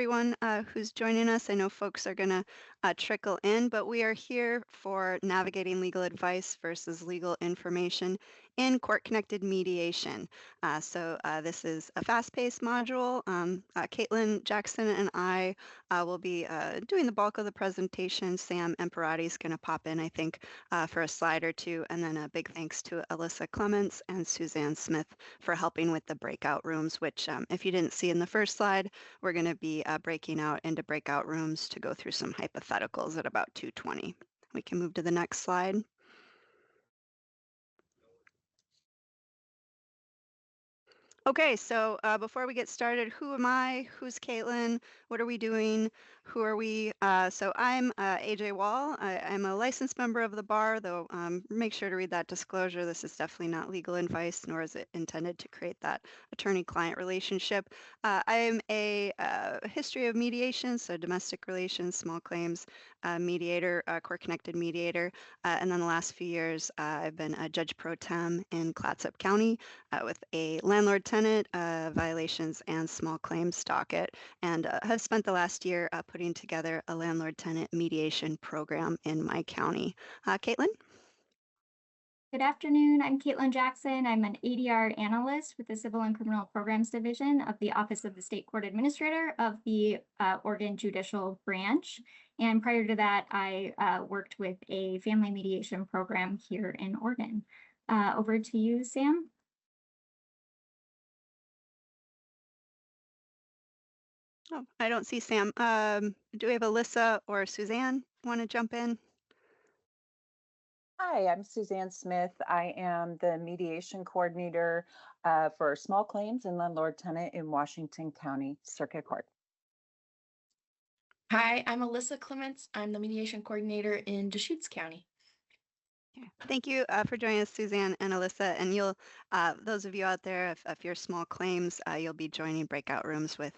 everyone who's joining us. I know folks are going to trickle in, but we are here for navigating legal advice versus legal information in court-connected mediation. This is a fast-paced module. Caitlin Jackson and I will be doing the bulk of the presentation. Sam Emperati is going to pop in, I think, for a slide or two, and then a big thanks to Alyssa Clements and Suzanne Smith for helping with the breakout rooms, which if you didn't see in the first slide, we're going to be breaking out into breakout rooms to go through some hypotheticals at about 2:20. We can move to the next slide. Okay, so before we get started, who am I? Who's Caitlin? What are we doing? Who are we? So I'm AJ Wall. I'm a licensed member of the bar, though make sure to read that disclosure. This is definitely not legal advice, nor is it intended to create that attorney-client relationship. I'm a history of mediation, so domestic relations, small claims mediator, court-connected mediator. And then the last few years, I've been a judge pro tem in Clatsop County with a landlord-tenant violations and small claims docket, and have spent the last year putting together a landlord-tenant mediation program in my county. Caitlin? Good afternoon. I'm Caitlin Jackson. I'm an ADR analyst with the Civil and Criminal Programs Division of the Office of the State Court Administrator of the Oregon Judicial Branch. And prior to that, I worked with a family mediation program here in Oregon. Over to you, Sam. Oh, I don't see Sam. Do we have Alyssa or Suzanne want to jump in? Hi, I'm Suzanne Smith. I am the mediation coordinator for small claims and landlord-tenant in Washington County Circuit Court. Hi, I'm Alyssa Clements. I'm the mediation coordinator in Deschutes County. Thank you for joining us, Suzanne and Alyssa. And you'll, those of you out there, if you're small claims, you'll be joining breakout rooms with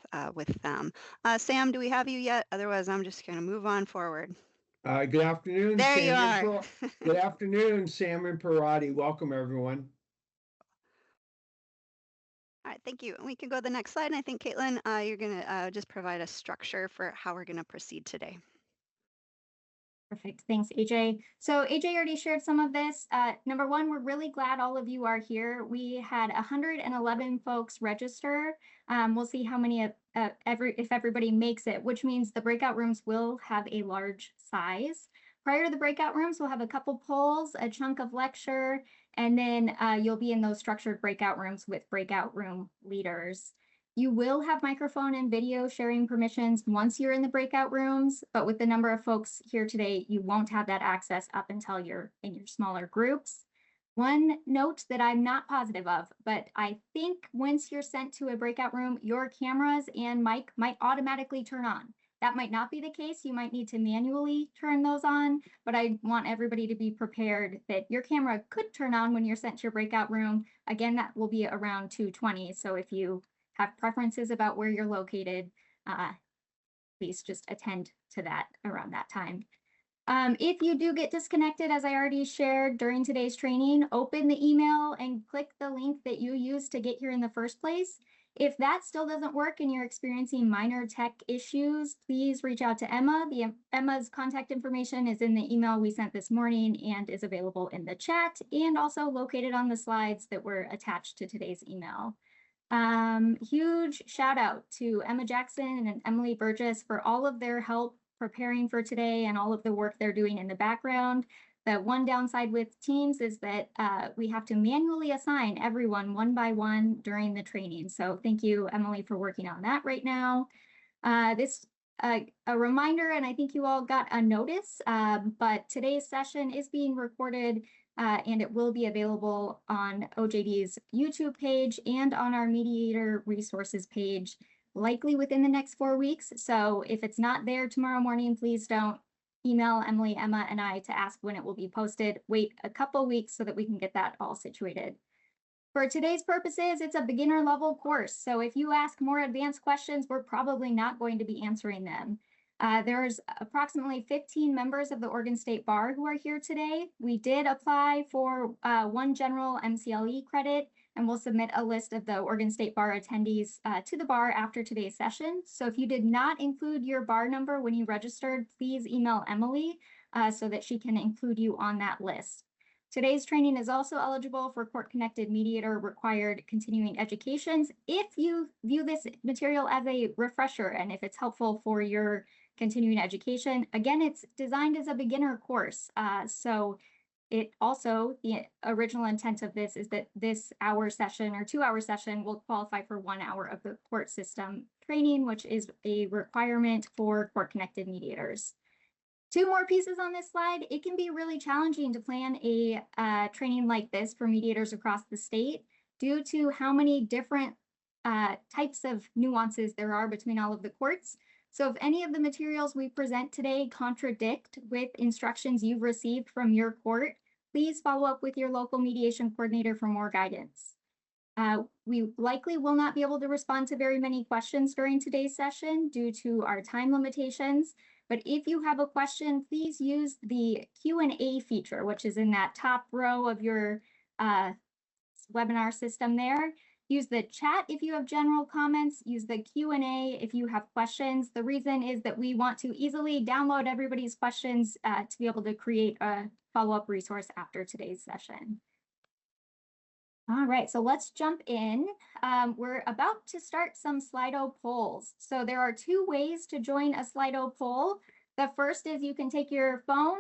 them. Sam, do we have you yet? Otherwise, I'm just going to move on forward. Good afternoon. There you are. Good afternoon, Sam Emperati. Welcome, everyone. All right, thank you. And we can go to the next slide. And I think, Caitlin, you're going to just provide a structure for how we're going to proceed today. Perfect. Thanks, AJ. So AJ already shared some of this. Number one, we're really glad all of you are here. We had 111 folks register. We'll see how many if everybody makes it, which means the breakout rooms will have a large size. Prior to the breakout rooms, we'll have a couple polls, a chunk of lecture, and then you'll be in those structured breakout rooms with breakout room leaders. You will have microphone and video sharing permissions once you're in the breakout rooms, but with the number of folks here today, you won't have that access up until you're in your smaller groups. One note that I'm not positive of, but I think once you're sent to a breakout room, your cameras and mic might automatically turn on. That might not be the case. You might need to manually turn those on, but I want everybody to be prepared that your camera could turn on when you're sent to your breakout room. Again, that will be around 2:20. So if you have preferences about where you're located, please just attend to that around that time. If you do get disconnected, as I already shared during today's training, open the email and click the link that you used to get here in the first place. If that still doesn't work and you're experiencing minor tech issues, please reach out to Emma. Emma's contact information is in the email we sent this morning and is available in the chat and also located on the slides that were attached to today's email. Huge shout out to Emma Jackson and Emily Burgess for all of their help preparing for today and all of the work they're doing in the background. The one downside with Teams is that we have to manually assign everyone one by one during the training. So thank you, Emily, for working on that right now. A reminder, and I think you all got a notice, but today's session is being recorded and it will be available on OJD's YouTube page and on our mediator resources page, likely within the next 4 weeks. So if it's not there tomorrow morning, please don't email Emily, Emma, and I to ask when it will be posted. Wait a couple weeks so that we can get that all situated. For today's purposes, it's a beginner level course. So if you ask more advanced questions, we're probably not going to be answering them. There's approximately 15 members of the Oregon State Bar who are here today. We did apply for one general MCLE credit. and we'll submit a list of the Oregon State Bar attendees to the bar after today's session. So if you did not include your bar number when you registered, please email Emily so that she can include you on that list. Today's training is also eligible for court-connected mediator required continuing educations if you view this material as a refresher and if it's helpful for your continuing education. Again, it's designed as a beginner course. So it also, the original intent of this is that this hour session or 2-hour session will qualify for 1 hour of the court system training, which is a requirement for court-connected mediators. 2 more pieces on this slide. It can be really challenging to plan a training like this for mediators across the state due to how many different types of nuances there are between all of the courts. So if any of the materials we present today contradict with instructions you've received from your court, please follow up with your local mediation coordinator for more guidance. We likely will not be able to respond to very many questions during today's session due to our time limitations. But if you have a question, please use the Q&A feature, which is in that top row of your webinar system there. Use the chat if you have general comments. Use the Q&A if you have questions. The reason is that we want to easily download everybody's questions to be able to create a follow-up resource after today's session. All right, so let's jump in. We're about to start some Slido polls. So there are 2 ways to join a Slido poll. The first is you can take your phone,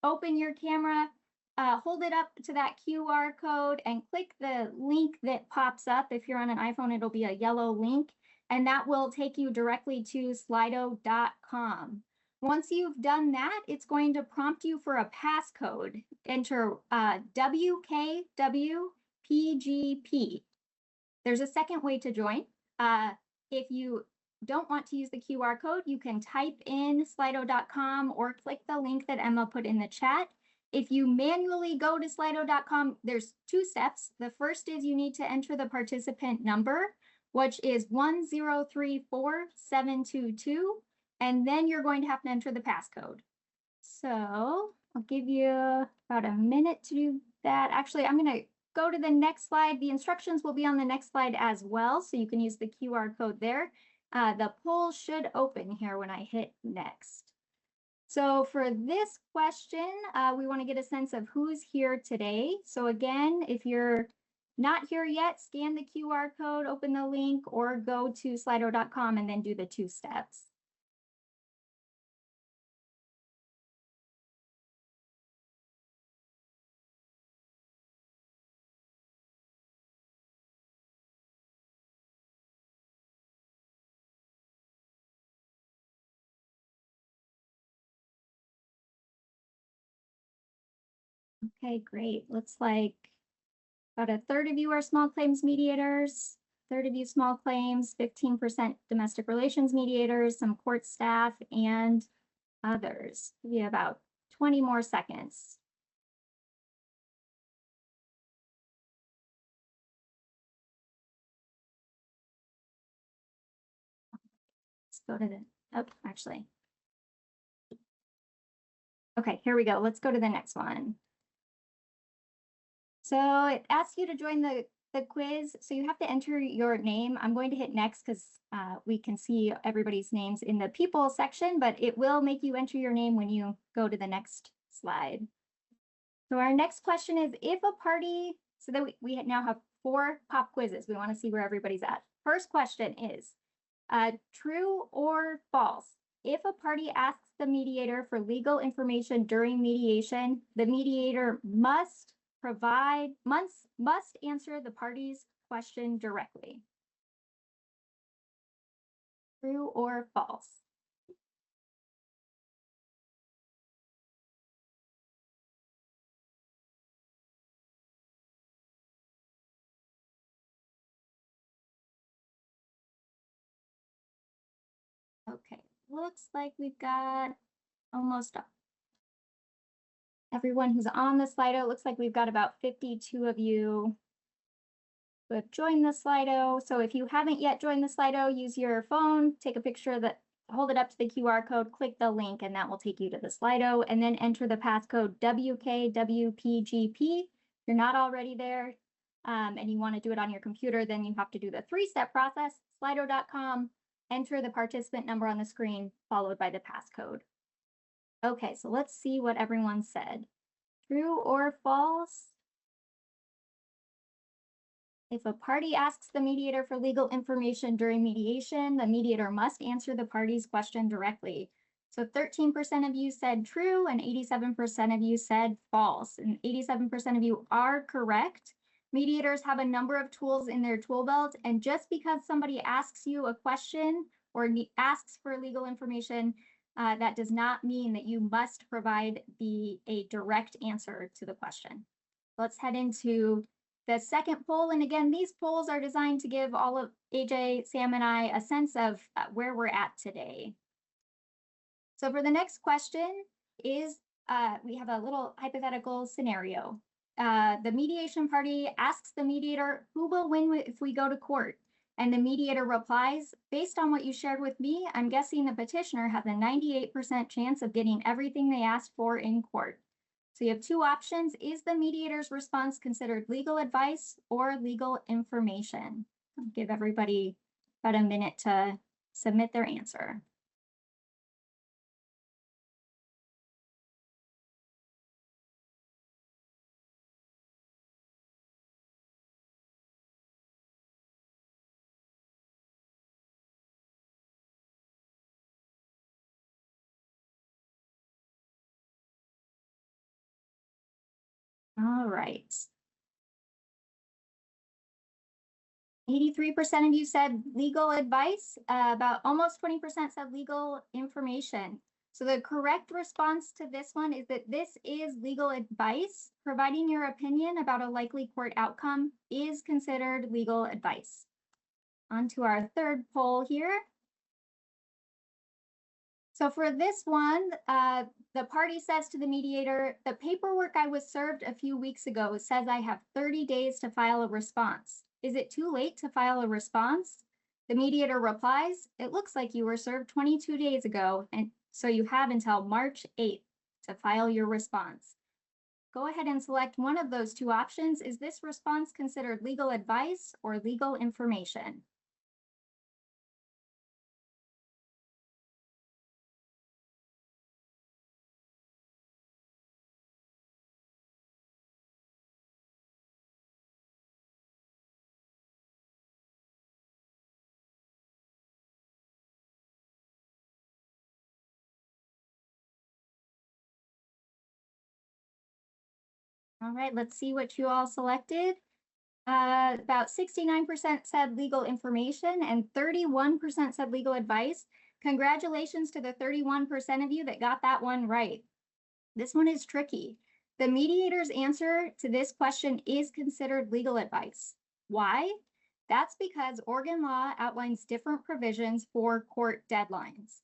open your camera, hold it up to that QR code and click the link that pops up. If you're on an iPhone, it'll be a yellow link, and that will take you directly to slido.com. Once you've done that, it's going to prompt you for a passcode. Enter WKWPGP. There's a second way to join. If you don't want to use the QR code, you can type in slido.com or click the link that Emma put in the chat. If you manually go to slido.com, there's 2 steps. The first is you need to enter the participant number, which is 1034722, and then you're going to have to enter the passcode. So I'll give you about a minute to do that. Actually, I'm going to go to the next slide. The instructions will be on the next slide as well, so you can use the QR code there. The poll should open here when I hit next. So for this question, we want to get a sense of who's here today. So again, if you're not here yet, scan the QR code, open the link, or go to slido.com and then do the 2 steps. Okay, great. Looks like about a third of you are small claims mediators, third of you small claims, 15% domestic relations mediators, some court staff, and others. We have about 20 more seconds. Let's go to the, oh, actually. Okay, here we go. Let's go to the next one. So it asks you to join the quiz. So you have to enter your name. I'm going to hit next because we can see everybody's names in the people section, but it will make you enter your name when you go to the next slide. So our next question is, if a party, so that we now have 4 pop quizzes. We want to see where everybody's at. First question is, true or false? If a party asks the mediator for legal information during mediation, the mediator must answer the party's question directly. True or false? Okay, looks like we've got almost everyone who's on the Slido. It looks like we've got about 52 of you who have joined the Slido. So if you haven't yet joined the Slido, use your phone, take a picture of that, hold it up to the QR code, click the link, and that will take you to the Slido, and then enter the passcode WKWPGP. If you're not already there, and you want to do it on your computer, then you have to do the 3-step process, slido.com, enter the participant number on the screen, followed by the passcode. Okay, so let's see what everyone said. True or false? If a party asks the mediator for legal information during mediation, the mediator must answer the party's question directly. So 13% of you said true and 87% of you said false. And 87% of you are correct. Mediators have a number of tools in their tool belt, and just because somebody asks you a question or asks for legal information, that does not mean that you must provide a direct answer to the question. Let's head into the second poll. And again, these polls are designed to give all of AJ, Sam, and I a sense of where we're at today. So for the next question is, we have a little hypothetical scenario. The mediation party asks the mediator, who will win if we go to court? And the mediator replies, based on what you shared with me, I'm guessing the petitioner has a 98% chance of getting everything they asked for in court. So you have two options. Is the mediator's response considered legal advice or legal information? I'll give everybody about a minute to submit their answer. All right. 83% of you said legal advice, about almost 20% said legal information. So the correct response to this one is that this is legal advice. Providing your opinion about a likely court outcome is considered legal advice. On to our third poll here. So for this one, the party says to the mediator, the paperwork I was served a few weeks ago says I have 30 days to file a response. Is it too late to file a response? The mediator replies, it looks like you were served 22 days ago, and so you have until March 8th to file your response. Go ahead and select one of those two options. Is this response considered legal advice or legal information? All right, let's see what you all selected. About 69% said legal information and 31% said legal advice. Congratulations to the 31% of you that got that one right. This one is tricky. The mediator's answer to this question is considered legal advice. Why? That's because Oregon law outlines different provisions for court deadlines.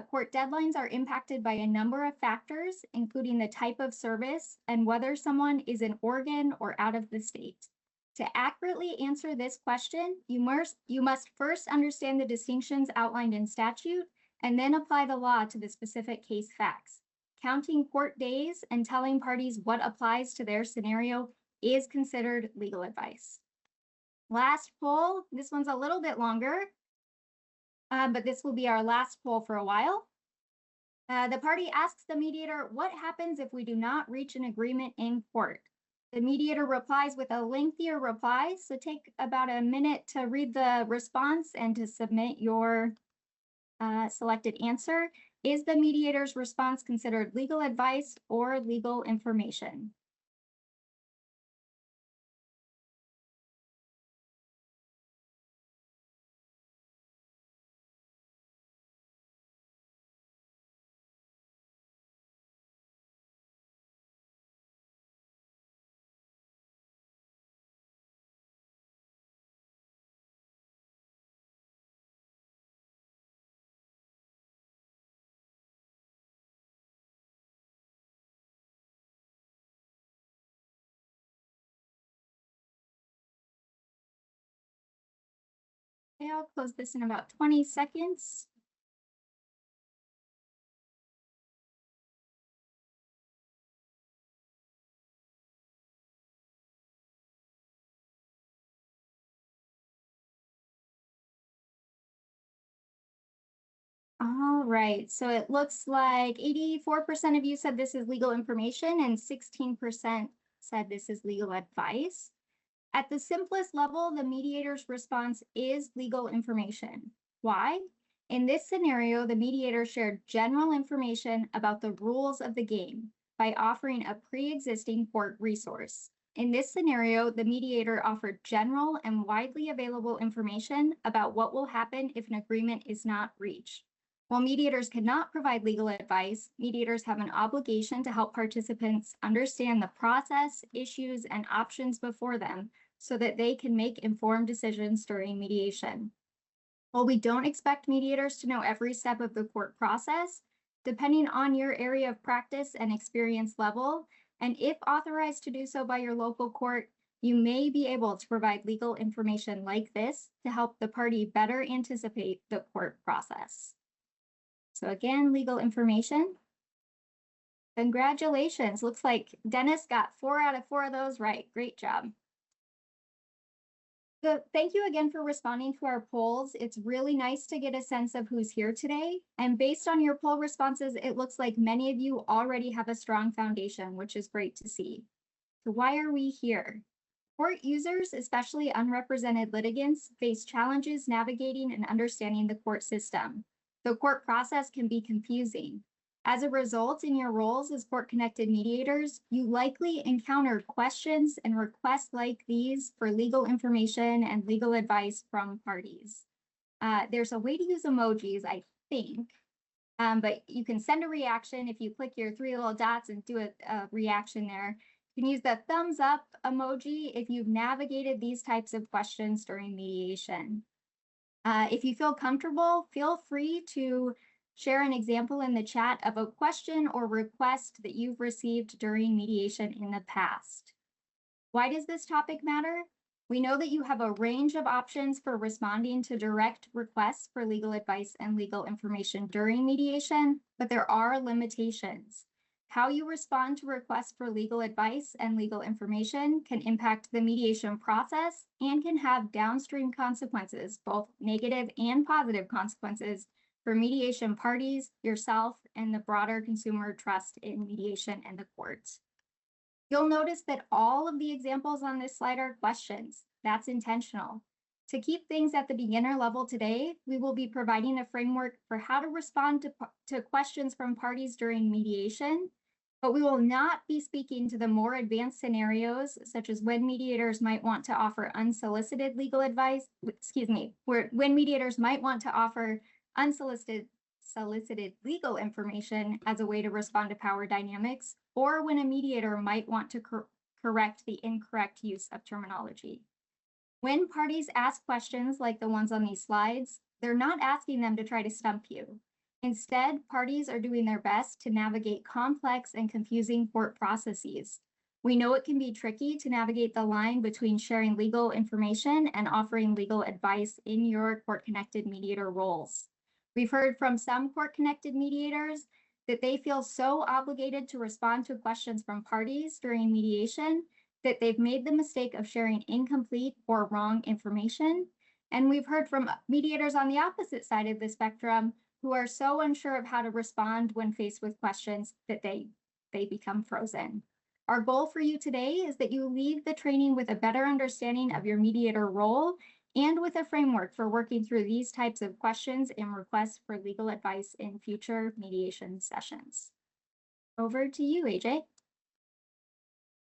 Court deadlines are impacted by a number of factors, including the type of service and whether someone is in Oregon or out of the state. To accurately answer this question, you must first understand the distinctions outlined in statute and then apply the law to the specific case facts. Counting court days and telling parties what applies to their scenario is considered legal advice. Last poll, this one's a little bit longer, but this will be our last poll for a while. The party asks the mediator, what happens if we do not reach an agreement in court? The mediator replies with a lengthier reply, so take about a minute to read the response and to submit your selected answer. Is the mediator's response considered legal advice or legal information? Okay, I'll close this in about 20 seconds. All right, so it looks like 84% of you said this is legal information and 16% said this is legal advice. At the simplest level, the mediator's response is legal information. Why? In this scenario, the mediator shared general information about the rules of the game by offering a pre-existing court resource. In this scenario, the mediator offered general and widely available information about what will happen if an agreement is not reached. While mediators cannot provide legal advice, mediators have an obligation to help participants understand the process, issues, and options before them so that they can make informed decisions during mediation. While we don't expect mediators to know every step of the court process, depending on your area of practice and experience level, and if authorized to do so by your local court, you may be able to provide legal information like this to help the party better anticipate the court process. So again, legal information. Congratulations. Looks like Dennis got 4 out of 4 of those right. Great job. So thank you again for responding to our polls. It's really nice to get a sense of who's here today. And based on your poll responses, it looks like many of you already have a strong foundation, which is great to see. So why are we here? Court users, especially unrepresented litigants, face challenges navigating and understanding the court system. The court process can be confusing. As a result, in your roles as court-connected mediators, you likely encountered questions and requests like these for legal information and legal advice from parties. There's a way to use emojis, I think, but you can send a reaction if you click your 3 little dots and do a reaction there. You can use the thumbs up emoji if you've navigated these types of questions during mediation. If you feel comfortable, feel free to share an example in the chat of a question or request that you've received during mediation in the past. Why does this topic matter? We know that you have a range of options for responding to direct requests for legal advice and legal information during mediation, but there are limitations. How you respond to requests for legal advice and legal information can impact the mediation process and can have downstream consequences, both negative and positive consequences for mediation parties, yourself, and the broader consumer trust in mediation and the courts. You'll notice that all of the examples on this slide are questions. That's intentional. To keep things at the beginner level today, we will be providing a framework for how to respond to questions from parties during mediation, but we will not be speaking to the more advanced scenarios, such as when mediators might want to offer unsolicited legal advice, when mediators might want to offer unsolicited legal information as a way to respond to power dynamics, or when a mediator might want to correct the incorrect use of terminology. When parties ask questions like the ones on these slides, they're not asking them to try to stump you. Instead, parties are doing their best to navigate complex and confusing court processes. We know it can be tricky to navigate the line between sharing legal information and offering legal advice in your court-connected mediator roles. We've heard from some court-connected mediators that they feel so obligated to respond to questions from parties during mediation that they've made the mistake of sharing incomplete or wrong information. And we've heard from mediators on the opposite side of the spectrum who are so unsure of how to respond when faced with questions that they become frozen. Our goal for you today is that you leave the training with a better understanding of your mediator role and with a framework for working through these types of questions and requests for legal advice in future mediation sessions. Over to you, AJ.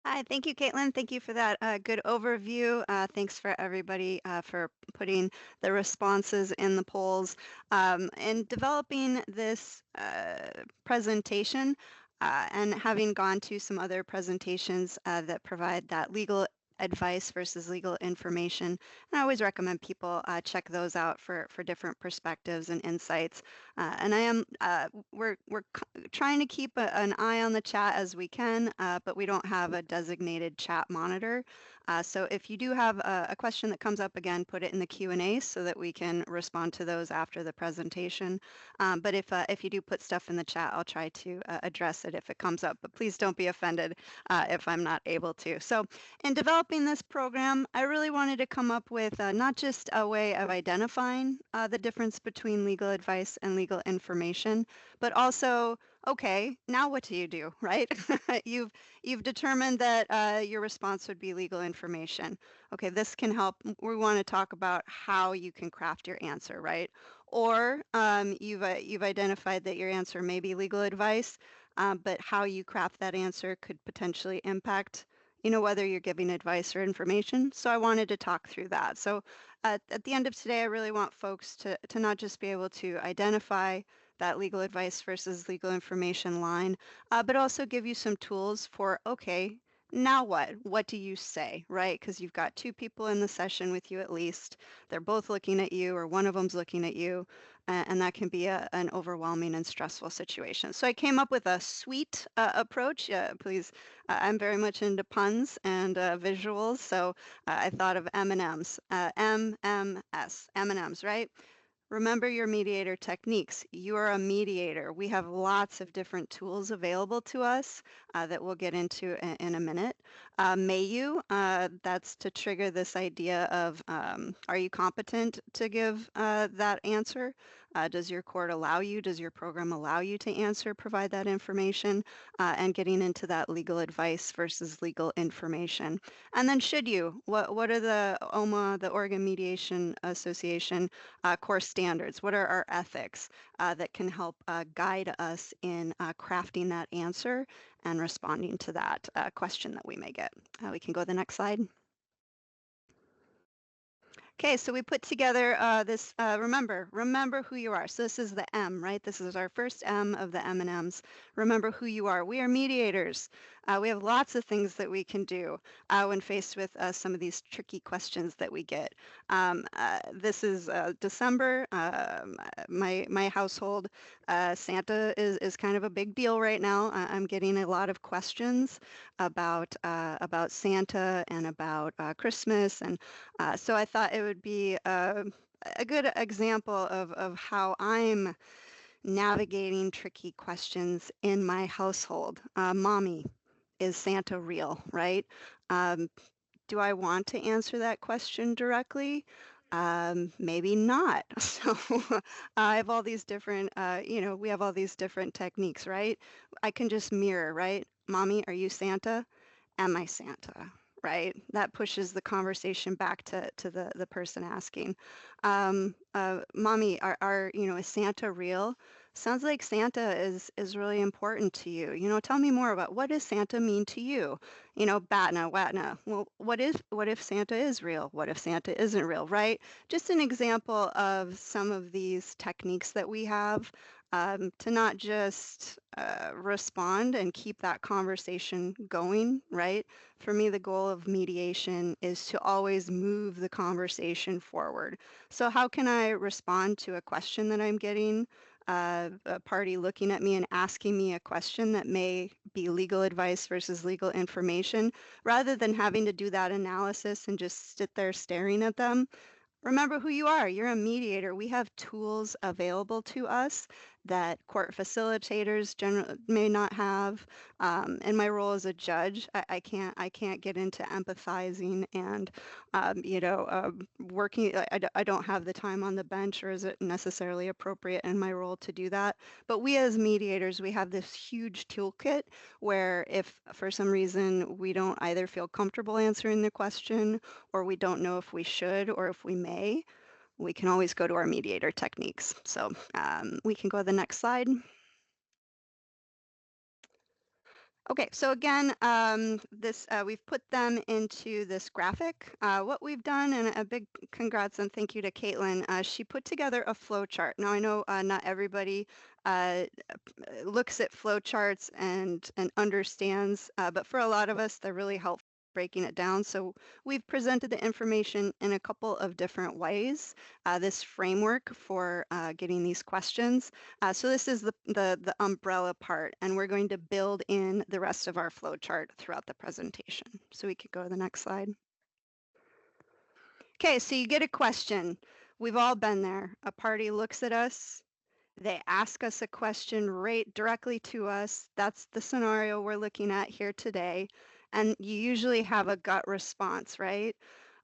Hi, thank you, Caitlin. Thank you for that good overview. Thanks for everybody for putting the responses in the polls. In developing this presentation and having gone to some other presentations that provide that legal advice versus legal information, and I always recommend people check those out for different perspectives and insights. And I am we're trying to keep an eye on the chat as we can, but we don't have a designated chat monitor. So if you do have a question that comes up, again, put it in the Q&A so that we can respond to those after the presentation. But if you do put stuff in the chat, I'll try to address it if it comes up. But please don't be offended if I'm not able to. So in developing developing this program, I really wanted to come up with not just a way of identifying the difference between legal advice and legal information, but also, okay, now what do you do, right? You've determined that your response would be legal information. Okay, this can help. We want to talk about how you can craft your answer, right? Or you've identified that your answer may be legal advice, but how you craft that answer could potentially impact, whether you're giving advice or information. So I wanted to talk through that. So at the end of today, I really want folks to not just be able to identify that legal advice versus legal information line, but also give you some tools for, okay, now what? What do you say, right? Because you've got two people in the session with you at least. They're both looking at you, or one of them's looking at you, and that can be an overwhelming and stressful situation. So I came up with a SWEET approach. Please, I'm very much into puns and visuals, so I thought of M&Ms, MMS, M&Ms, right? Remember your mediator techniques. You are a mediator. We have lots of different tools available to us that we'll get into in a minute. May you, that's to trigger this idea of, are you competent to give that answer? Does your court allow you, does your program allow you to answer, provide that information, and getting into that legal advice versus legal information. And then should you, what are the OMA, the Oregon Mediation Association, core standards? What are our ethics that can help guide us in crafting that answer and responding to that question that we may get? We can go to the next slide. Okay, so we put together this, remember who you are. So this is the M, right? This is our first M of the M&Ms. Remember who you are. We are mediators. We have lots of things that we can do when faced with some of these tricky questions that we get. This is December. My household, Santa is kind of a big deal right now. I'm getting a lot of questions about Santa and about Christmas, and so I thought it would be a good example of how I'm navigating tricky questions in my household. Mommy, is Santa real, right? Do I want to answer that question directly? Maybe not. So I have all these different, we have all these different techniques, right? I can just mirror, right? Mommy, are you Santa? Am I Santa? Right? That pushes the conversation back to the person asking. Mommy, is Santa real? Sounds like Santa is really important to you. Tell me more about what does Santa mean to you? Batna, Watna. Well, what if Santa is real? What if Santa isn't real, right? Just an example of some of these techniques that we have to not just respond and keep that conversation going, right? For me, the goal of mediation is to always move the conversation forward. So how can I respond to a question that I'm getting? A party looking at me and asking me a question that may be legal advice versus legal information, rather than having to do that analysis and just sit there staring at them. Remember who you are. You're a mediator. We have tools available to us that court facilitators may not have. In my role as a judge, I can't get into empathizing and working. I don't have the time on the bench, or is it necessarily appropriate in my role to do that? But we as mediators, we have this huge toolkit where if for some reason we don't either feel comfortable answering the question, or we don't know if we should or if we may, we can always go to our mediator techniques. So we can go to the next slide. Okay, so again, we've put them into this graphic. What we've done, and a big congrats and thank you to Caitlin, she put together a flow chart. Now I know not everybody looks at flow charts and understands, but for a lot of us, they're really helpful breaking it down. So we've presented the information in a couple of different ways, this framework for getting these questions. So this is the umbrella part, and we're going to build in the rest of our flow chart throughout the presentation. So we could go to the next slide. Okay, so you get a question. We've all been there. A party looks at us. They ask us a question right directly to us. That's the scenario we're looking at here today. and you usually have a gut response, right?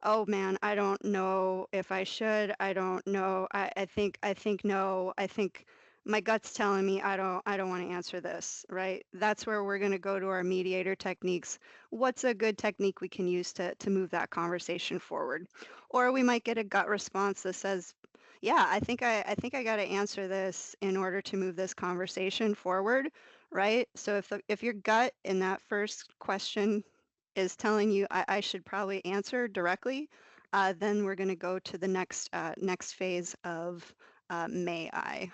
Oh man, I don't know if I should. I don't know. I think no. I think my gut's telling me I don't want to answer this, right? That's where we're going to go to our mediator techniques. What's a good technique we can use to move that conversation forward? Or we might get a gut response that says, yeah, I think I got to answer this in order to move this conversation forward, right? So if your gut in that first question is telling you I should probably answer directly, then we're going to go to the next phase of may I.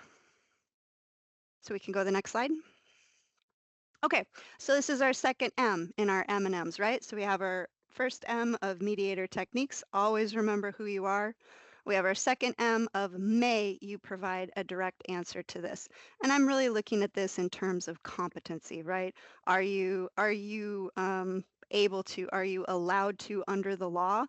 So we can go to the next slide. Okay, so this is our second M in our M&Ms, right? So we have our first M of mediator techniques. Always remember who you are. We have our second M of may you provide a direct answer to this. And I'm really looking at this in terms of competency, right? Are you able to, are you allowed to under the law?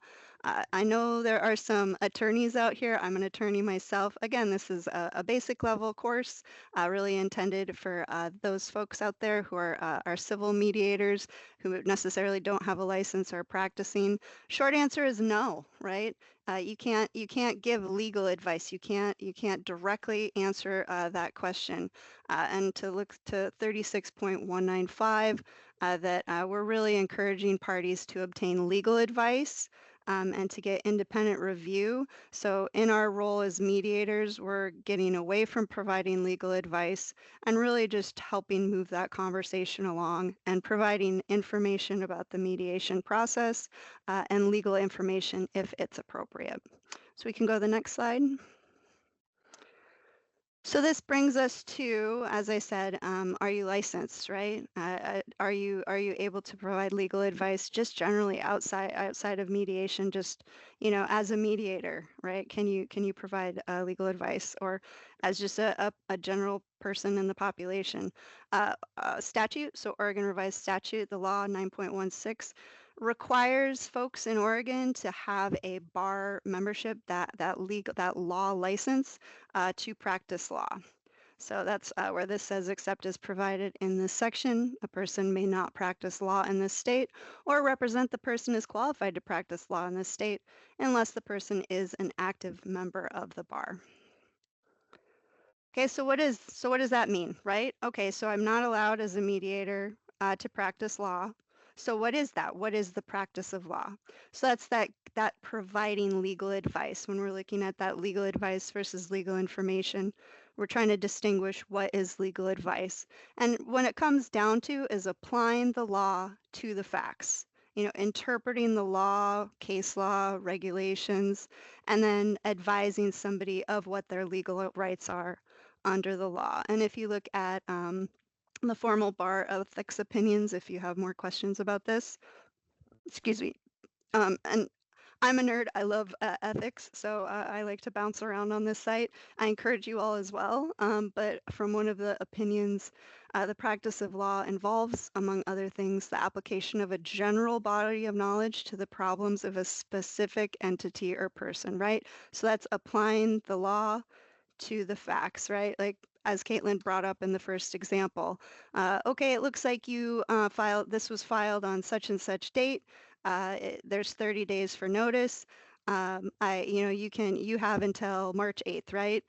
I know there are some attorneys out here. I'm an attorney myself. Again, this is a basic level course really intended for those folks out there who are civil mediators who necessarily don't have a license or practicing. Short answer is no, right? You can't give legal advice. You can't directly answer that question. And to look to 36.195, that we're really encouraging parties to obtain legal advice and to get independent review. So in our role as mediators, we're getting away from providing legal advice and really just helping move that conversation along and providing information about the mediation process and legal information if it's appropriate. So we can go to the next slide. So this brings us to, as I said, are you licensed, right? Are you able to provide legal advice just generally outside of mediation, just as a mediator, right? Can you provide legal advice, or as just a general person in the population? Statute, so Oregon Revised Statute, the law 9.16 requires folks in Oregon to have a bar membership, that law license to practice law. So that's where this says, except as provided in this section, a person may not practice law in this state or represent the person is qualified to practice law in this state unless the person is an active member of the bar. Okay, so what does that mean, right? Okay, so I'm not allowed as a mediator to practice law. So what is that? What is the practice of law? So that's that providing legal advice. When we're looking at that legal advice versus legal information, we're trying to distinguish what is legal advice. And when it comes down to is applying the law to the facts. Interpreting the law, case law, regulations, and then advising somebody of what their legal rights are under the law. And if you look at the formal bar ethics opinions, if you have more questions about this, excuse me. And I'm a nerd. I love ethics, so I like to bounce around on this site. I encourage you all as well. But from one of the opinions, the practice of law involves, among other things, the application of a general body of knowledge to the problems of a specific entity or person, right? So that's applying the law to the facts, right? Like as Caitlin brought up in the first example. Okay, it looks like you this was filed on such and such date. There's 30 days for notice. You have until March 8th, right?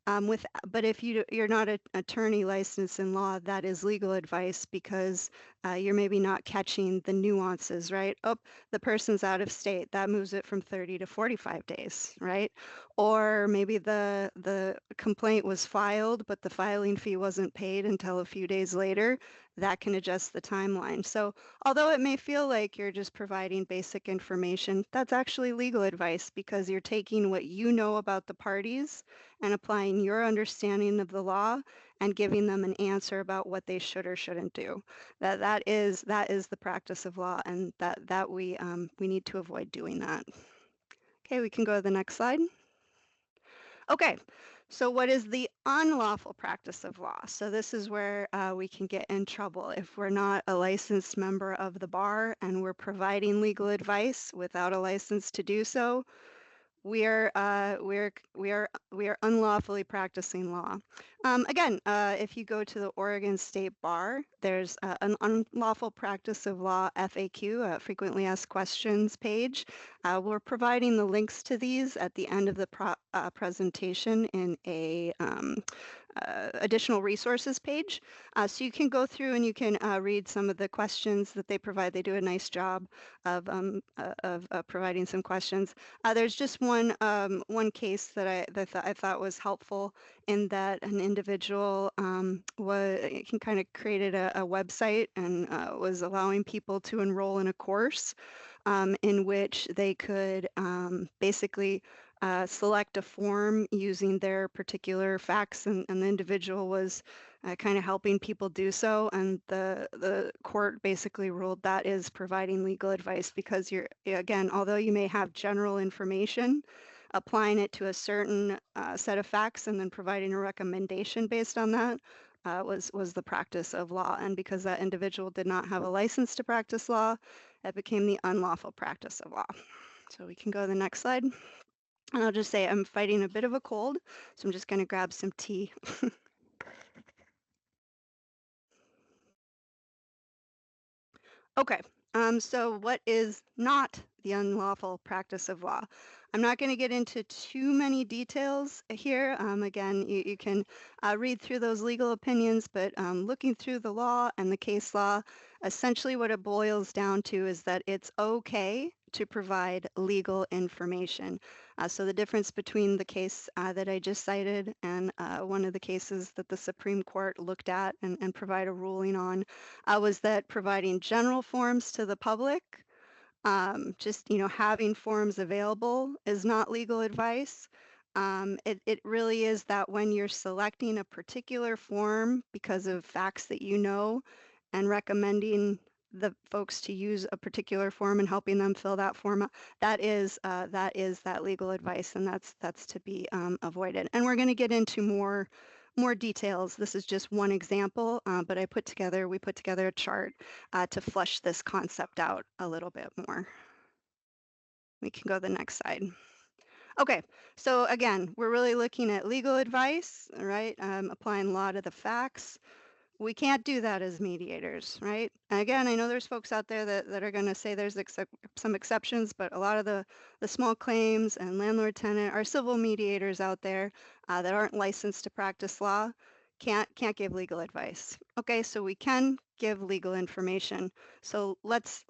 But if you're not an attorney licensed in law, that is legal advice because you're maybe not catching the nuances, right? Oh, the person's out of state. That moves it from 30 to 45 days, right? Or maybe the complaint was filed, but the filing fee wasn't paid until a few days later. That can adjust the timeline. So although it may feel like you're just providing basic information, that's actually legal advice because you're taking what you know about the parties and applying your understanding of the law and giving them an answer about what they should or shouldn't do. That is the practice of law, and that we need to avoid doing that. Okay, we can go to the next slide. Okay, so what is the unlawful practice of law? So this is where we can get in trouble if we're not a licensed member of the bar and we're providing legal advice without a license to do so. we are unlawfully practicing law. Again, if you go to the Oregon State Bar, there's an unlawful practice of law FAQ, frequently asked questions page. We're providing the links to these at the end of the presentation in a additional resources page. So you can go through and you can read some of the questions that they provide. They do a nice job of providing some questions. There's just one case that I thought was helpful in that an individual kind of created a website and was allowing people to enroll in a course in which they could basically select a form using their particular facts, and the individual was kind of helping people do so. And the court basically ruled that is providing legal advice, because you're, again, although you may have general information, applying it to a certain set of facts and then providing a recommendation based on that was the practice of law. And because that individual did not have a license to practice law, it became the unlawful practice of law. So we can go to the next slide. And I'll just say I'm fighting a bit of a cold, so I'm just going to grab some tea. Okay, so what is not the unlawful practice of law? I'm not going to get into too many details here. Again, you can read through those legal opinions, but looking through the law and the case law, essentially what it boils down to is that it's okay to provide legal information. So the difference between the case that I just cited and one of the cases that the Supreme Court looked at and provide a ruling on was that providing general forms to the public, just having forms available is not legal advice. It really is that when you're selecting a particular form because of facts that you know and recommending the folks to use a particular form and helping them fill that form out, that is that legal advice, and that's to be avoided. And we're going to get into more details. This is just one example, but we put together a chart to flesh this concept out a little bit more. We can go to the next slide. Okay, so again, we're really looking at legal advice, right? Applying law to the facts. We can't do that as mediators, right? And again, I know there's folks out there that are going to say there's some exceptions, but a lot of the small claims and landlord-tenant are civil mediators out there that aren't licensed to practice law, can't give legal advice. Okay, so we can give legal information. So let's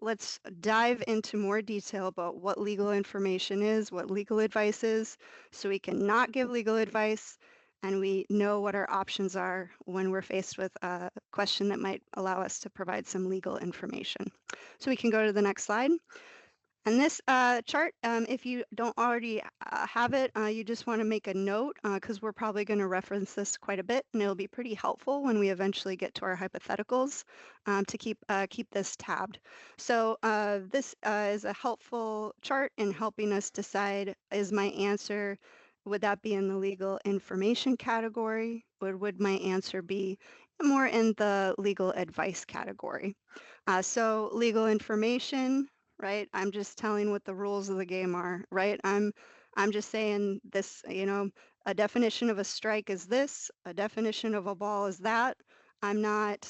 dive into more detail about what legal information is, what legal advice is, so we can not give legal advice, and we know what our options are when we're faced with a question that might allow us to provide some legal information. So we can go to the next slide. And this chart, if you don't already have it, you just want to make a note, because we're probably going to reference this quite a bit, and it'll be pretty helpful when we eventually get to our hypotheticals to keep this tabbed. So this is a helpful chart in helping us decide, is my answer, would that be in the legal information category, or would my answer be more in the legal advice category? So legal information, right? I'm just telling what the rules of the game are, right? I'm just saying this, a definition of a strike is this, a definition of a ball is that. I'm not,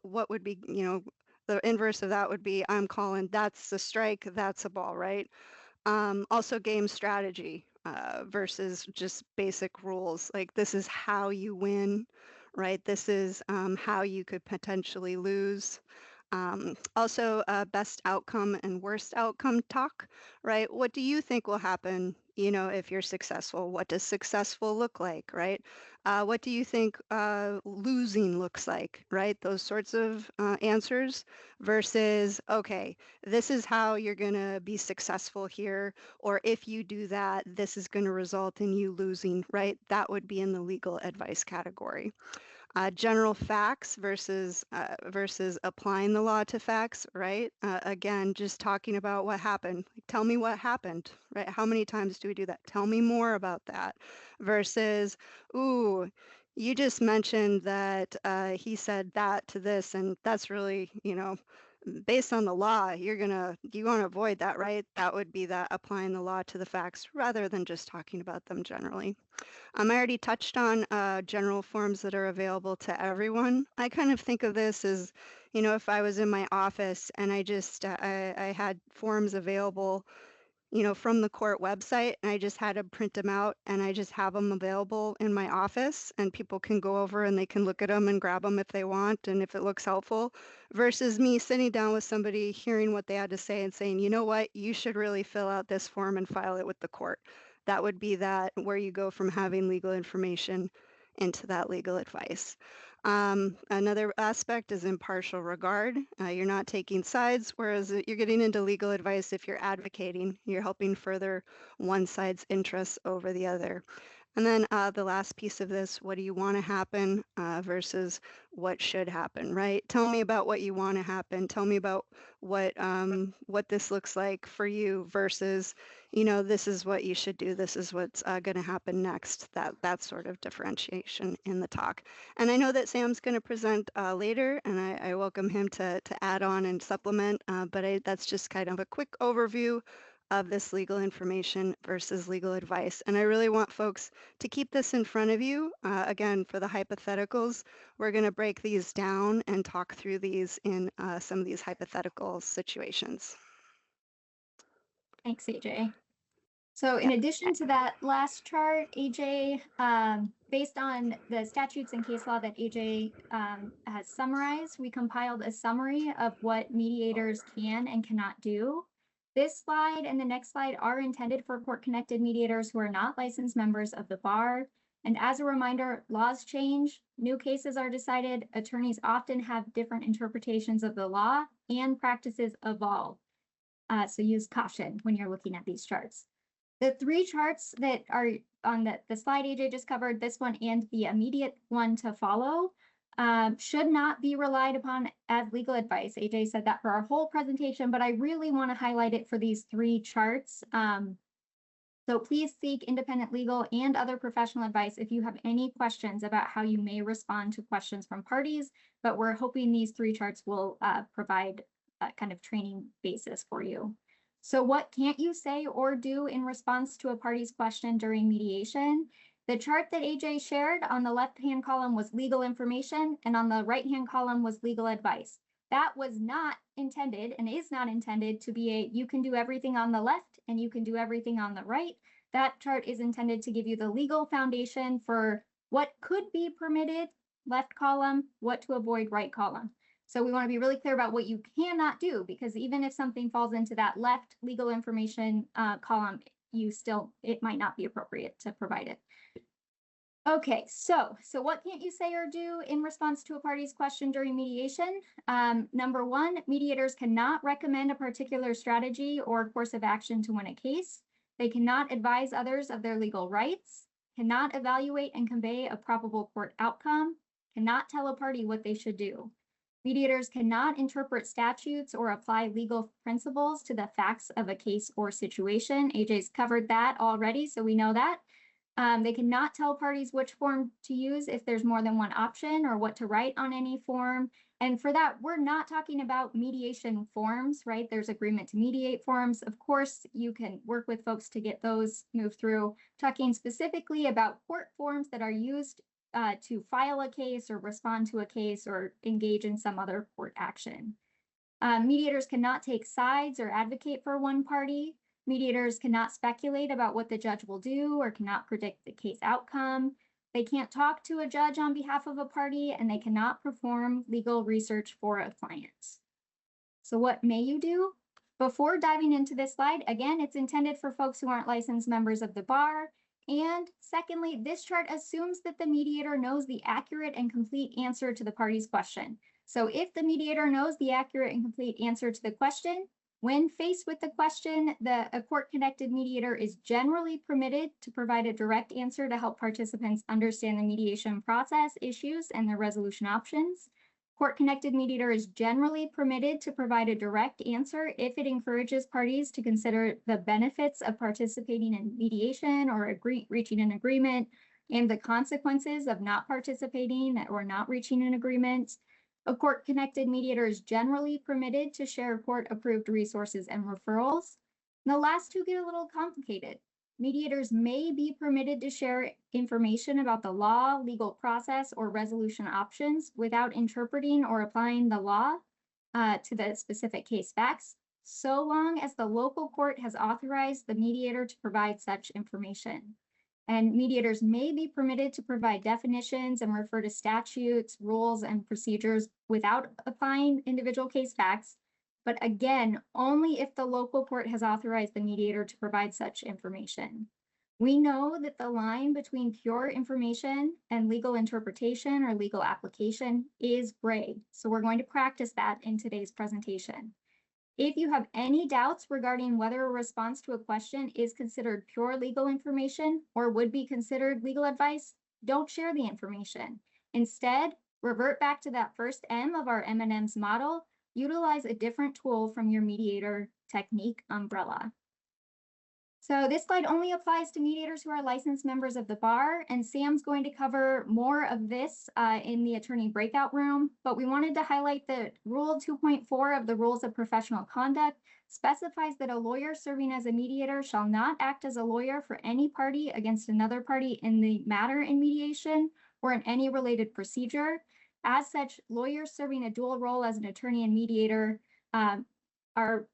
what would be, the inverse of that would be, I'm calling that's a strike, that's a ball, right? Also game strategy versus just basic rules. Like, this is how you win, right? This is how you could potentially lose. Also best outcome and worst outcome talk, right? What do you think will happen, if you're successful? What does successful look like, right? What do you think losing looks like, right? Those sorts of answers versus, okay, this is how you're going to be successful here, or if you do that, this is going to result in you losing, right? That would be in the legal advice category. General facts versus applying the law to facts, right? Again, just talking about what happened. Like, tell me what happened, right? How many times do we do that? Tell me more about that. Versus, ooh, you just mentioned that he said that to this, and that's really, based on the law, you want to avoid that, right? That would be that applying the law to the facts rather than just talking about them generally. I already touched on general forms that are available to everyone. I kind of think of this as, if I was in my office and I had forms available, from the court website, and I just had to print them out and I just have them available in my office and people can go over and they can look at them and grab them if they want and if it looks helpful, versus me sitting down with somebody, hearing what they had to say and saying, you know what, you should really fill out this form and file it with the court. That would be that where you go from having legal information into that legal advice. Another aspect is impartial regard. You're not taking sides, whereas you're getting into legal advice if you're advocating. You're helping further one side's interests over the other. And then the last piece of this, what do you want to happen versus what should happen, right? Tell me about what you want to happen. Tell me about what this looks like for you versus, this is what you should do. This is what's going to happen next. That sort of differentiation in the talk. And I know that Sam's going to present later, and I welcome him to add on and supplement, but that's just kind of a quick overview of this legal information versus legal advice. And I really want folks to keep this in front of you. Again, for the hypotheticals, we're going to break these down and talk through these in some of these hypothetical situations. Thanks, AJ. So in addition to that last chart, AJ, based on the statutes and case law that AJ has summarized, we compiled a summary of what mediators can and cannot do. This slide and the next slide are intended for court-connected mediators who are not licensed members of the bar. And as a reminder, laws change, new cases are decided, attorneys often have different interpretations of the law, and practices evolve. So use caution when you're looking at these charts. The three charts that are on the slide AJ just covered, this one and the immediate one to follow, should not be relied upon as legal advice. AJ said that for our whole presentation, but I really want to highlight it for these three charts. So please seek independent legal and other professional advice if you have any questions about how you may respond to questions from parties, but we're hoping these three charts will provide a kind of training basis for you. So what can't you say or do in response to a party's question during mediation? The chart that AJ shared on the left-hand column was legal information, and on the right-hand column was legal advice. That was not intended and is not intended to be you can do everything on the left and you can do everything on the right. That chart is intended to give you the legal foundation for what could be permitted, left column, what to avoid, right column. So we want to be really clear about what you cannot do, because even if something falls into that left legal information column, it might not be appropriate to provide it. Okay, so what can't you say or do in response to a party's question during mediation? Number one, mediators cannot recommend a particular strategy or course of action to win a case. They cannot advise others of their legal rights, cannot evaluate and convey a probable court outcome, cannot tell a party what they should do. Mediators cannot interpret statutes or apply legal principles to the facts of a case or situation. AJ's covered that already, so we know that. They cannot tell parties which form to use if there's more than one option, or what to write on any form. And for that, we're not talking about mediation forms, right? There's agreement to mediate forms. Of course, you can work with folks to get those moved through. Talking specifically about court forms that are used to file a case or respond to a case or engage in some other court action. Mediators cannot take sides or advocate for one party. Mediators cannot speculate about what the judge will do or cannot predict the case outcome. They can't talk to a judge on behalf of a party, and they cannot perform legal research for a client. So what may you do? Before diving into this slide, again, it's intended for folks who aren't licensed members of the bar. And secondly, this chart assumes that the mediator knows the accurate and complete answer to the party's question. So if the mediator knows the accurate and complete answer to the question, when faced with the question, a court-connected mediator is generally permitted to provide a direct answer to help participants understand the mediation process, issues, and their resolution options. Court-connected mediator is generally permitted to provide a direct answer if it encourages parties to consider the benefits of participating in mediation or reaching an agreement, and the consequences of not participating or not reaching an agreement. A court-connected mediator is generally permitted to share court-approved resources and referrals. And the last two get a little complicated. Mediators may be permitted to share information about the law, legal process, or resolution options without interpreting or applying the law to the specific case facts, so long as the local court has authorized the mediator to provide such information. And mediators may be permitted to provide definitions and refer to statutes, rules, and procedures without applying individual case facts, but again, only if the local court has authorized the mediator to provide such information. We know that the line between pure information and legal interpretation or legal application is gray, so we're going to practice that in today's presentation. If you have any doubts regarding whether a response to a question is considered pure legal information or would be considered legal advice, don't share the information. Instead, revert back to that first M of our M&Ms model. Utilize a different tool from your mediator technique umbrella. So this slide only applies to mediators who are licensed members of the bar, and Sam's going to cover more of this in the attorney breakout room, but we wanted to highlight that Rule 2.4 of the Rules of Professional Conduct specifies that a lawyer serving as a mediator shall not act as a lawyer for any party against another party in the matter in mediation or in any related procedure. As such, lawyers serving a dual role as an attorney and mediator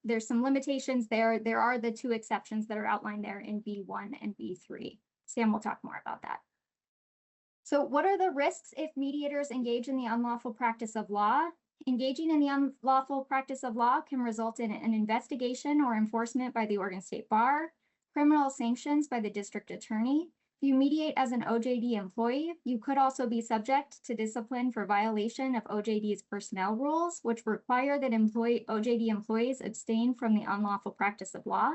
there's some limitations there. There are the two exceptions that are outlined there in B1 and B3. Sam will talk more about that. So what are the risks if mediators engage in the unlawful practice of law? Engaging in the unlawful practice of law can result in an investigation or enforcement by the Oregon State Bar, criminal sanctions by the district attorney. If you mediate as an OJD employee, you could also be subject to discipline for violation of OJD's personnel rules, which require that OJD employees abstain from the unlawful practice of law.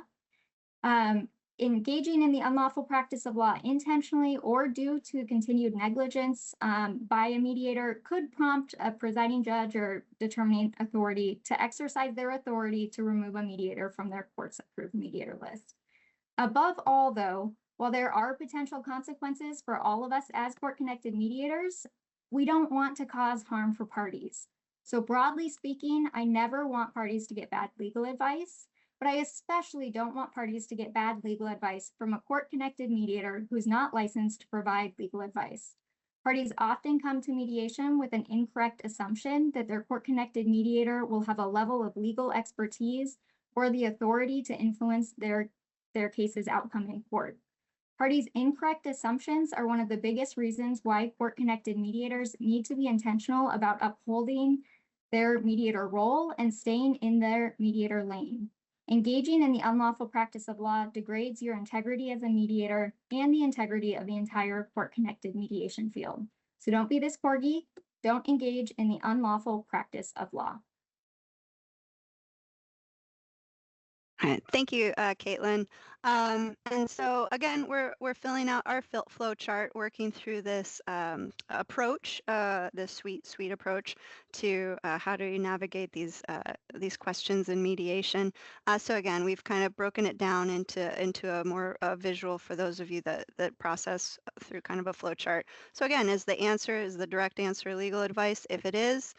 Engaging in the unlawful practice of law intentionally or due to continued negligence by a mediator could prompt a presiding judge or determining authority to exercise their authority to remove a mediator from their court's approved mediator list. Above all, though, while there are potential consequences for all of us as court-connected mediators, we don't want to cause harm for parties. So broadly speaking, I never want parties to get bad legal advice, but I especially don't want parties to get bad legal advice from a court-connected mediator who's not licensed to provide legal advice. Parties often come to mediation with an incorrect assumption that their court-connected mediator will have a level of legal expertise or the authority to influence their case's outcome in court. Parties' incorrect assumptions are one of the biggest reasons why court-connected mediators need to be intentional about upholding their mediator role and staying in their mediator lane. Engaging in the unlawful practice of law degrades your integrity as a mediator and the integrity of the entire court-connected mediation field. So don't be this corgi. Don't engage in the unlawful practice of law. All right, thank you, Caitlin. And so again, we're filling out our flow chart, working through this approach, this sweet approach to how do you navigate these questions in mediation. So again, we've kind of broken it down into a more visual for those of you that process through kind of a flow chart. So again, is the direct answer legal advice? If it is,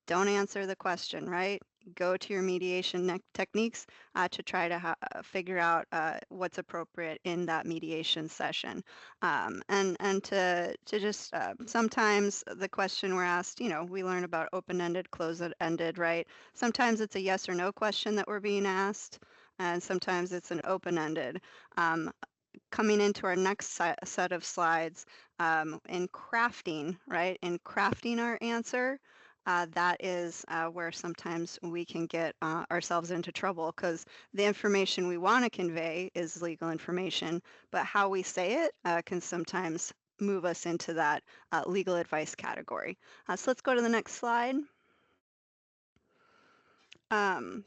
don't answer the question, right? Go to your mediation techniques to try to figure out what's appropriate in that mediation session. And to just sometimes the question we're asked, we learn about open-ended, closed-ended, right? Sometimes it's a yes or no question that we're being asked, and sometimes it's an open-ended. Coming into our next set of slides, in crafting, right? In crafting our answer, that is where sometimes we can get ourselves into trouble because the information we want to convey is legal information, but how we say it can sometimes move us into that legal advice category. So let's go to the next slide.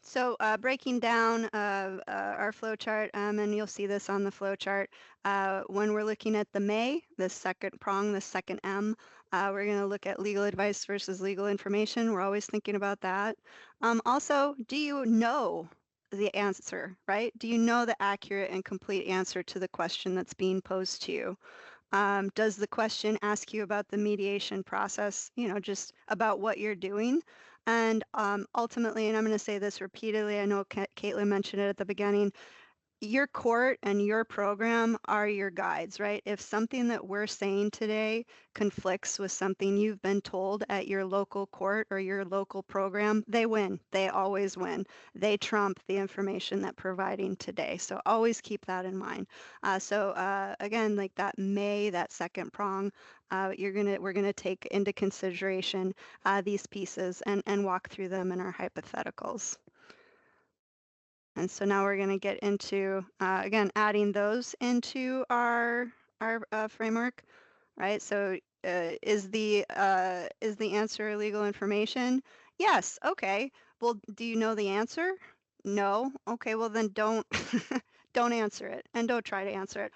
So breaking down our flow chart, and you'll see this on the flow chart, when we're looking at the may, the second prong, the second M, we're going to look at legal advice versus legal information. We're always thinking about that. Also, do you know the answer, right? Do you know the accurate and complete answer to the question that's being posed to you? Does the question ask you about the mediation process, just about what you're doing? And ultimately, and I'm going to say this repeatedly, I know Caitlin mentioned it at the beginning, your court and your program are your guides, right? If something that we're saying today conflicts with something you've been told at your local court or your local program, they win. They always win. They trump the information that providing today. So always keep that in mind. Again, like that second prong, we're gonna take into consideration these pieces and walk through them in our hypotheticals. And so now we're going to get into, again, adding those into our framework, right? So is the answer illegal information? Yes. Okay. Well, do you know the answer? No. Okay. Well, then don't don't answer it and don't try to answer it.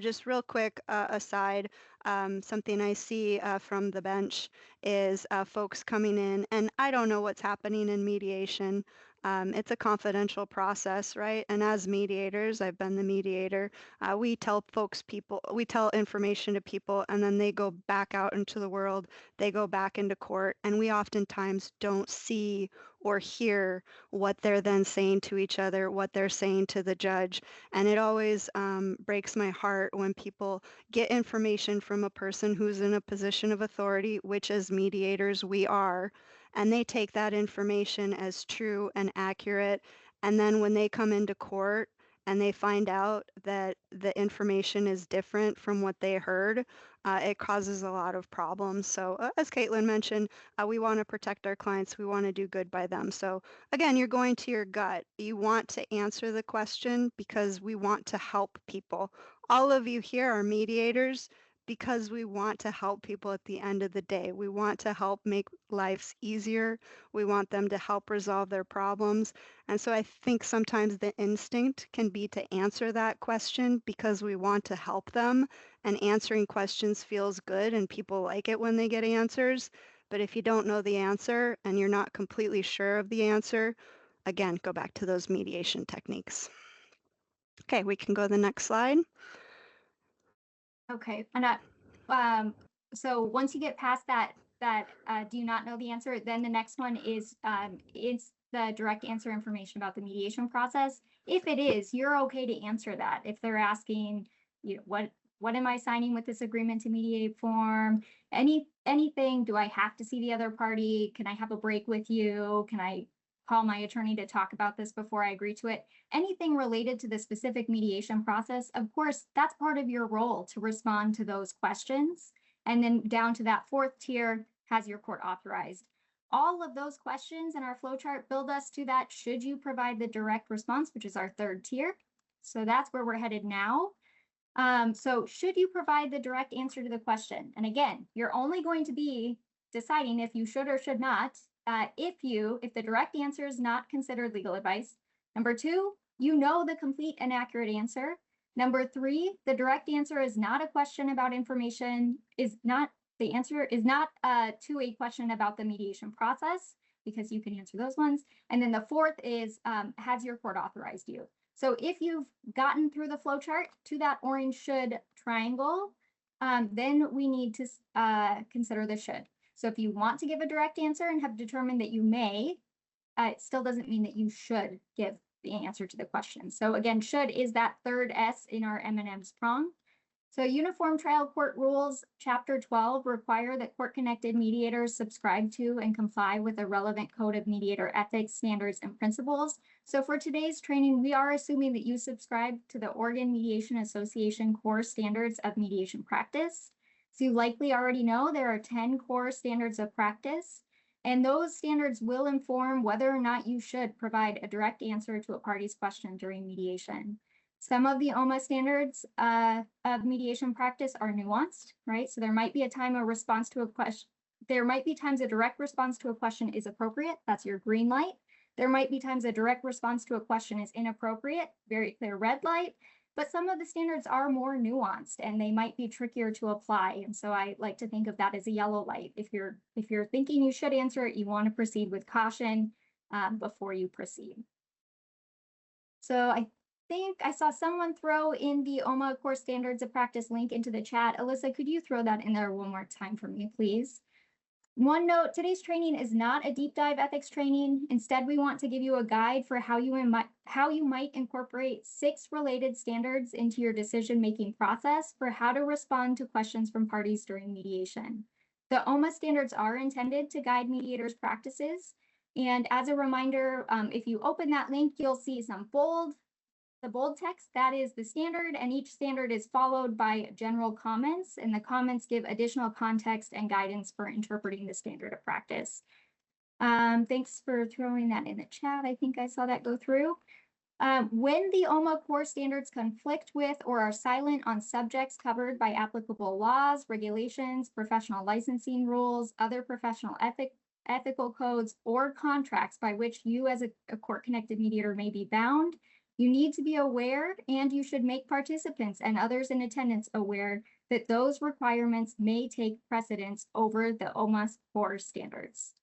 Just real quick aside, something I see from the bench is folks coming in, and I don't know what's happening in mediation. It's a confidential process, right? And as mediators, I've been the mediator. We tell information to people, and then they go back out into the world. They go back into court, and we oftentimes don't see or hear what they're then saying to each other, what they're saying to the judge. And it always breaks my heart when people get information from a person who's in a position of authority, which as mediators we are, and they take that information as true and accurate. And then when they come into court and they find out that the information is different from what they heard, it causes a lot of problems. So as Caitlin mentioned, we want to protect our clients. We want to do good by them. So again, you're going to your gut. You want to answer the question because we want to help people. All of you here are mediators because we want to help people at the end of the day. We want to help make lives easier. We want them to help resolve their problems. And so I think sometimes the instinct can be to answer that question because we want to help them. And answering questions feels good and people like it when they get answers. But if you don't know the answer and you're not completely sure of the answer, again, go back to those mediation techniques. Okay, we can go to the next slide. Okay, and so once you get past that do you not know the answer, then the next one is the direct answer information about the mediation process. If it is, you're okay to answer that. If they're asking, what am I signing with this agreement to mediate form? Anything, do I have to see the other party? Can I have a break with you? Can I call my attorney to talk about this before I agree to it? Anything related to the specific mediation process, of course, that's part of your role to respond to those questions. And then down to that fourth tier, has your court authorized? All of those questions in our flowchart build us to that should you provide the direct response, which is our third tier. So that's where we're headed now. So should you provide the direct answer to the question? And again, you're only going to be deciding if you should or should not if the direct answer is not considered legal advice. Number two, you know the complete and accurate answer. Number three, the direct answer is not a question about information, the answer is not to a question about the mediation process, because you can answer those ones. And then the fourth is, has your court authorized you? So if you've gotten through the flow chart to that orange should triangle, then we need to consider the should. So if you want to give a direct answer and have determined that you may, it still doesn't mean that you should give the answer to the question. So again, should is that third S in our M&M's prong. So Uniform Trial Court Rules, Chapter 12, require that court-connected mediators subscribe to and comply with a relevant code of mediator ethics, standards, and principles. So for today's training, we are assuming that you subscribe to the Oregon Mediation Association Core Standards of Mediation Practice. So you likely already know there are 10 core standards of practice, and those standards will inform whether or not you should provide a direct answer to a party's question during mediation. Some of the OMA standards of mediation practice are nuanced, right? So there might be a time a response to a question, there might be times a direct response to a question is appropriate, that's your green light. There might be times a direct response to a question is inappropriate, very clear red light. But some of the standards are more nuanced and they might be trickier to apply. And so I like to think of that as a yellow light. If you're thinking you should answer it, you want to proceed with caution before you proceed. So think I saw someone throw in the OMA Core Standards of Practice link into the chat. Alyssa, could you throw that in there one more time for me, please? One note, today's training is not a deep dive ethics training. Instead, we want to give you a guide for how you might incorporate 6 related standards into your decision-making process for how to respond to questions from parties during mediation. The OMA standards are intended to guide mediators' practices. And as a reminder, if you open that link, you'll see the bold text, that is the standard, and each standard is followed by general comments, and the comments give additional context and guidance for interpreting the standard of practice. Thanks for throwing that in the chat. I think I saw that go through. When the OMA core standards conflict with or are silent on subjects covered by applicable laws, regulations, professional licensing rules, other professional ethical codes, or contracts by which you as a court-connected mediator may be bound, you need to be aware, and you should make participants and others in attendance aware that those requirements may take precedence over the OMA core standards.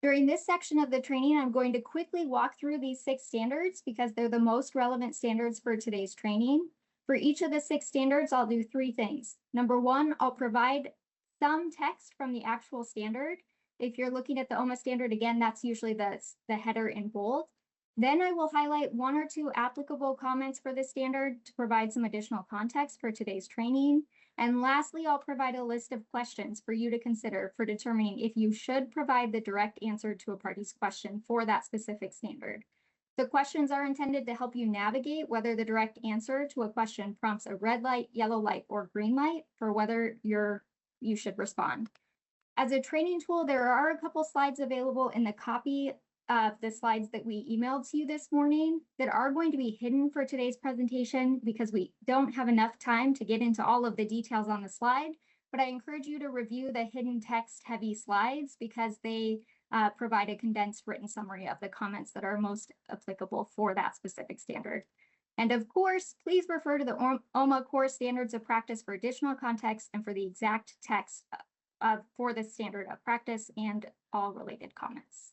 During this section of the training, I'm going to quickly walk through these 6 standards because they're the most relevant standards for today's training. For each of the 6 standards, I'll do 3 things. Number 1, I'll provide some text from the actual standard. If you're looking at the OMA standard, again, that's usually the header in bold. Then I will highlight 1 or 2 applicable comments for the standard to provide some additional context for today's training. And lastly, I'll provide a list of questions for you to consider for determining if you should provide the direct answer to a party's question for that specific standard. The questions are intended to help you navigate whether the direct answer to a question prompts a red light, yellow light, or green light for whether you should respond. As a training tool, there are a couple slides available in the copy of the slides that we emailed to you this morning that are going to be hidden for today's presentation because we don't have enough time to get into all of the details on the slide, but I encourage you to review the hidden text heavy slides because they provide a condensed written summary of the comments that are most applicable for that specific standard. And of course, please refer to the OMA core standards of practice for additional context and for the exact text for the standard of practice and all related comments.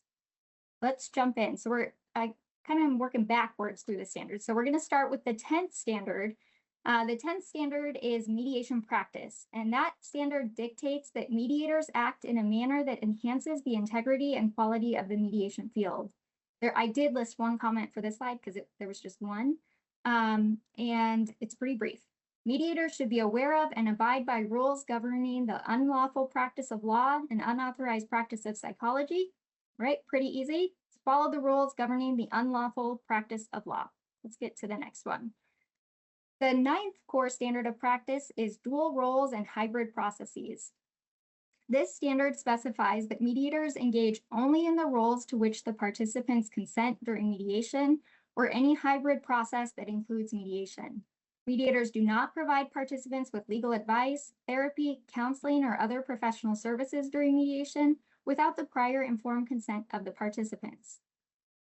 Let's jump in. So I kind of am working backwards through the standards. So we're going to start with the 10th standard. The 10th standard is mediation practice, and that standard dictates that mediators act in a manner that enhances the integrity and quality of the mediation field. I did list 1 comment for this slide because there was just 1, and it's pretty brief. Mediators should be aware of and abide by rules governing the unlawful practice of law and unauthorized practice of psychology. Right, pretty easy. Follow the rules governing the unlawful practice of law. Let's get to the next one. The 9th core standard of practice is dual roles and hybrid processes. This standard specifies that mediators engage only in the roles to which the participants consent during mediation or any hybrid process that includes mediation. Mediators do not provide participants with legal advice, therapy, counseling, or other professional services during mediation without the prior informed consent of the participants.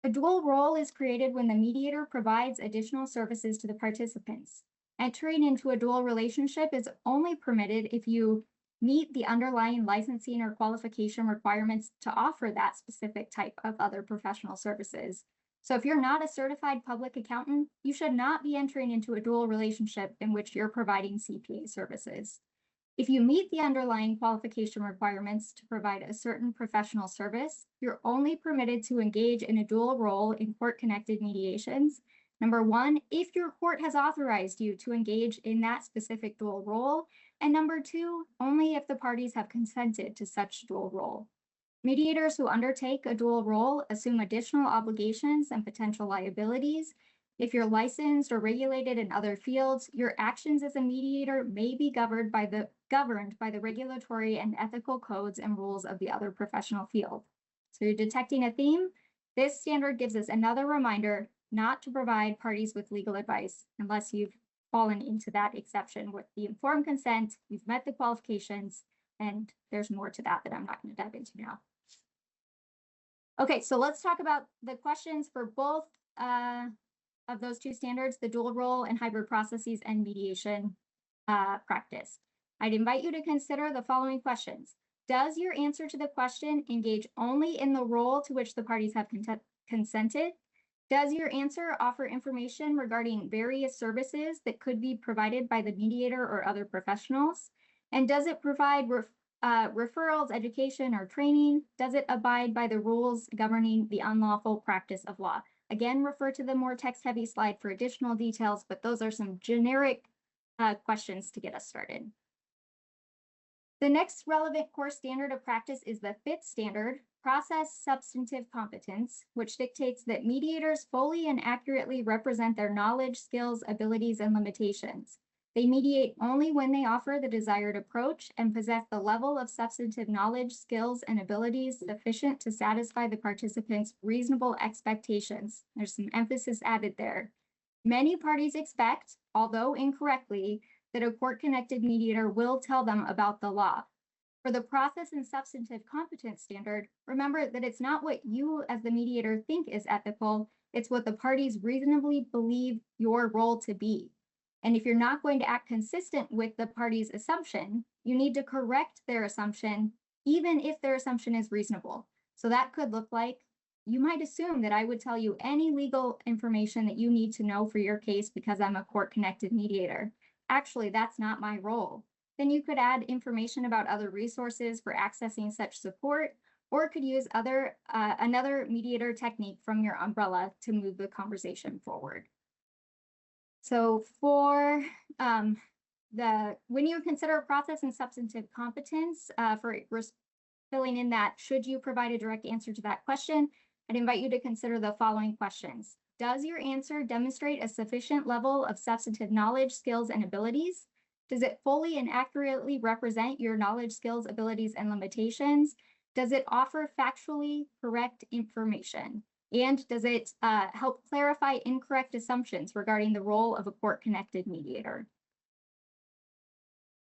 A dual role is created when the mediator provides additional services to the participants. Entering into a dual relationship is only permitted if you meet the underlying licensing or qualification requirements to offer that specific type of other professional services. So if you're not a certified public accountant, you should not be entering into a dual relationship in which you're providing CPA services. If you meet the underlying qualification requirements to provide a certain professional service, you're only permitted to engage in a dual role in court-connected mediations. Number 1, if your court has authorized you to engage in that specific dual role. And number 2, only if the parties have consented to such dual role. Mediators who undertake a dual role assume additional obligations and potential liabilities. If you're licensed or regulated in other fields, your actions as a mediator may be governed by the regulatory and ethical codes and rules of the other professional field. So you're detecting a theme. This standard gives us another reminder not to provide parties with legal advice unless you've fallen into that exception with the informed consent, you've met the qualifications, and there's more to that I'm not going to dive into now. Okay, so let's talk about the questions for both of those 2 standards, the dual role and hybrid processes and mediation practice. I'd invite you to consider the following questions. Does your answer to the question engage only in the role to which the parties have consented? Does your answer offer information regarding various services that could be provided by the mediator or other professionals? And does it provide referrals, education, or training? Does it abide by the rules governing the unlawful practice of law? Again, refer to the more text-heavy slide for additional details, but those are some generic questions to get us started. The next relevant core standard of practice is the fifth standard, Process Substantive Competence, which dictates that mediators fully and accurately represent their knowledge, skills, abilities, and limitations. They mediate only when they offer the desired approach and possess the level of substantive knowledge, skills, and abilities sufficient to satisfy the participants' reasonable expectations. There's some emphasis added there. Many parties expect, although incorrectly, that a court-connected mediator will tell them about the law. For the process and substantive competence standard, remember that it's not what you as the mediator think is ethical, it's what the parties reasonably believe your role to be. And if you're not going to act consistent with the party's assumption, you need to correct their assumption, even if their assumption is reasonable. So that could look like, you might assume that I would tell you any legal information that you need to know for your case because I'm a court-connected mediator. Actually, that's not my role. Then you could add information about other resources for accessing such support, or could use another mediator technique from your umbrella to move the conversation forward. So for when you consider process and substantive competence for filling in that, should you provide a direct answer to that question, I'd invite you to consider the following questions. Does your answer demonstrate a sufficient level of substantive knowledge, skills, and abilities? Does it fully and accurately represent your knowledge, skills, abilities, and limitations? Does it offer factually correct information? And does it help clarify incorrect assumptions regarding the role of a court-connected mediator?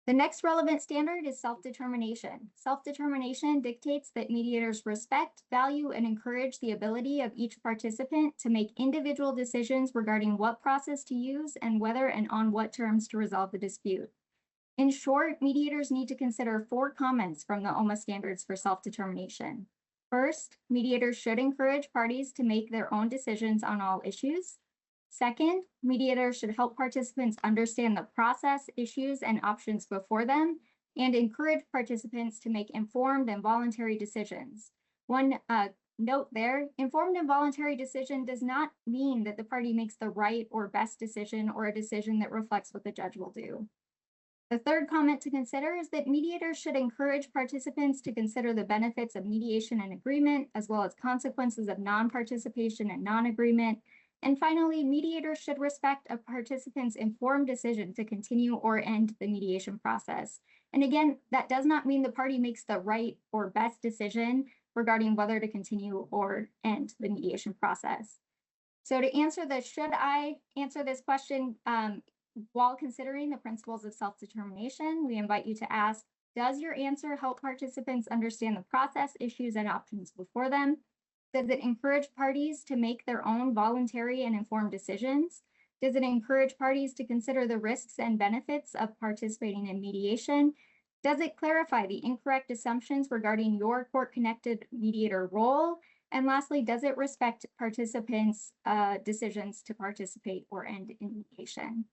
The next relevant standard is self-determination. Self-determination dictates that mediators respect, value, and encourage the ability of each participant to make individual decisions regarding what process to use and whether and on what terms to resolve the dispute. In short, mediators need to consider 4 comments from the OMA standards for self-determination. First, mediators should encourage parties to make their own decisions on all issues. Second, mediators should help participants understand the process, issues, and options before them, and encourage participants to make informed and voluntary decisions. One note there, informed and voluntary decision does not mean that the party makes the right or best decision or a decision that reflects what the judge will do. The third comment to consider is that mediators should encourage participants to consider the benefits of mediation and agreement, as well as consequences of non-participation and non-agreement. And finally, mediators should respect a participant's informed decision to continue or end the mediation process. And again, that does not mean the party makes the right or best decision regarding whether to continue or end the mediation process. So to answer the should I answer this question, while considering the principles of self-determination, we invite you to ask, does your answer help participants understand the process, issues, and options before them? Does it encourage parties to make their own voluntary and informed decisions? Does it encourage parties to consider the risks and benefits of participating in mediation? Does it clarify the incorrect assumptions regarding your court-connected mediator role? And lastly, does it respect participants' decisions to participate or end in mediation?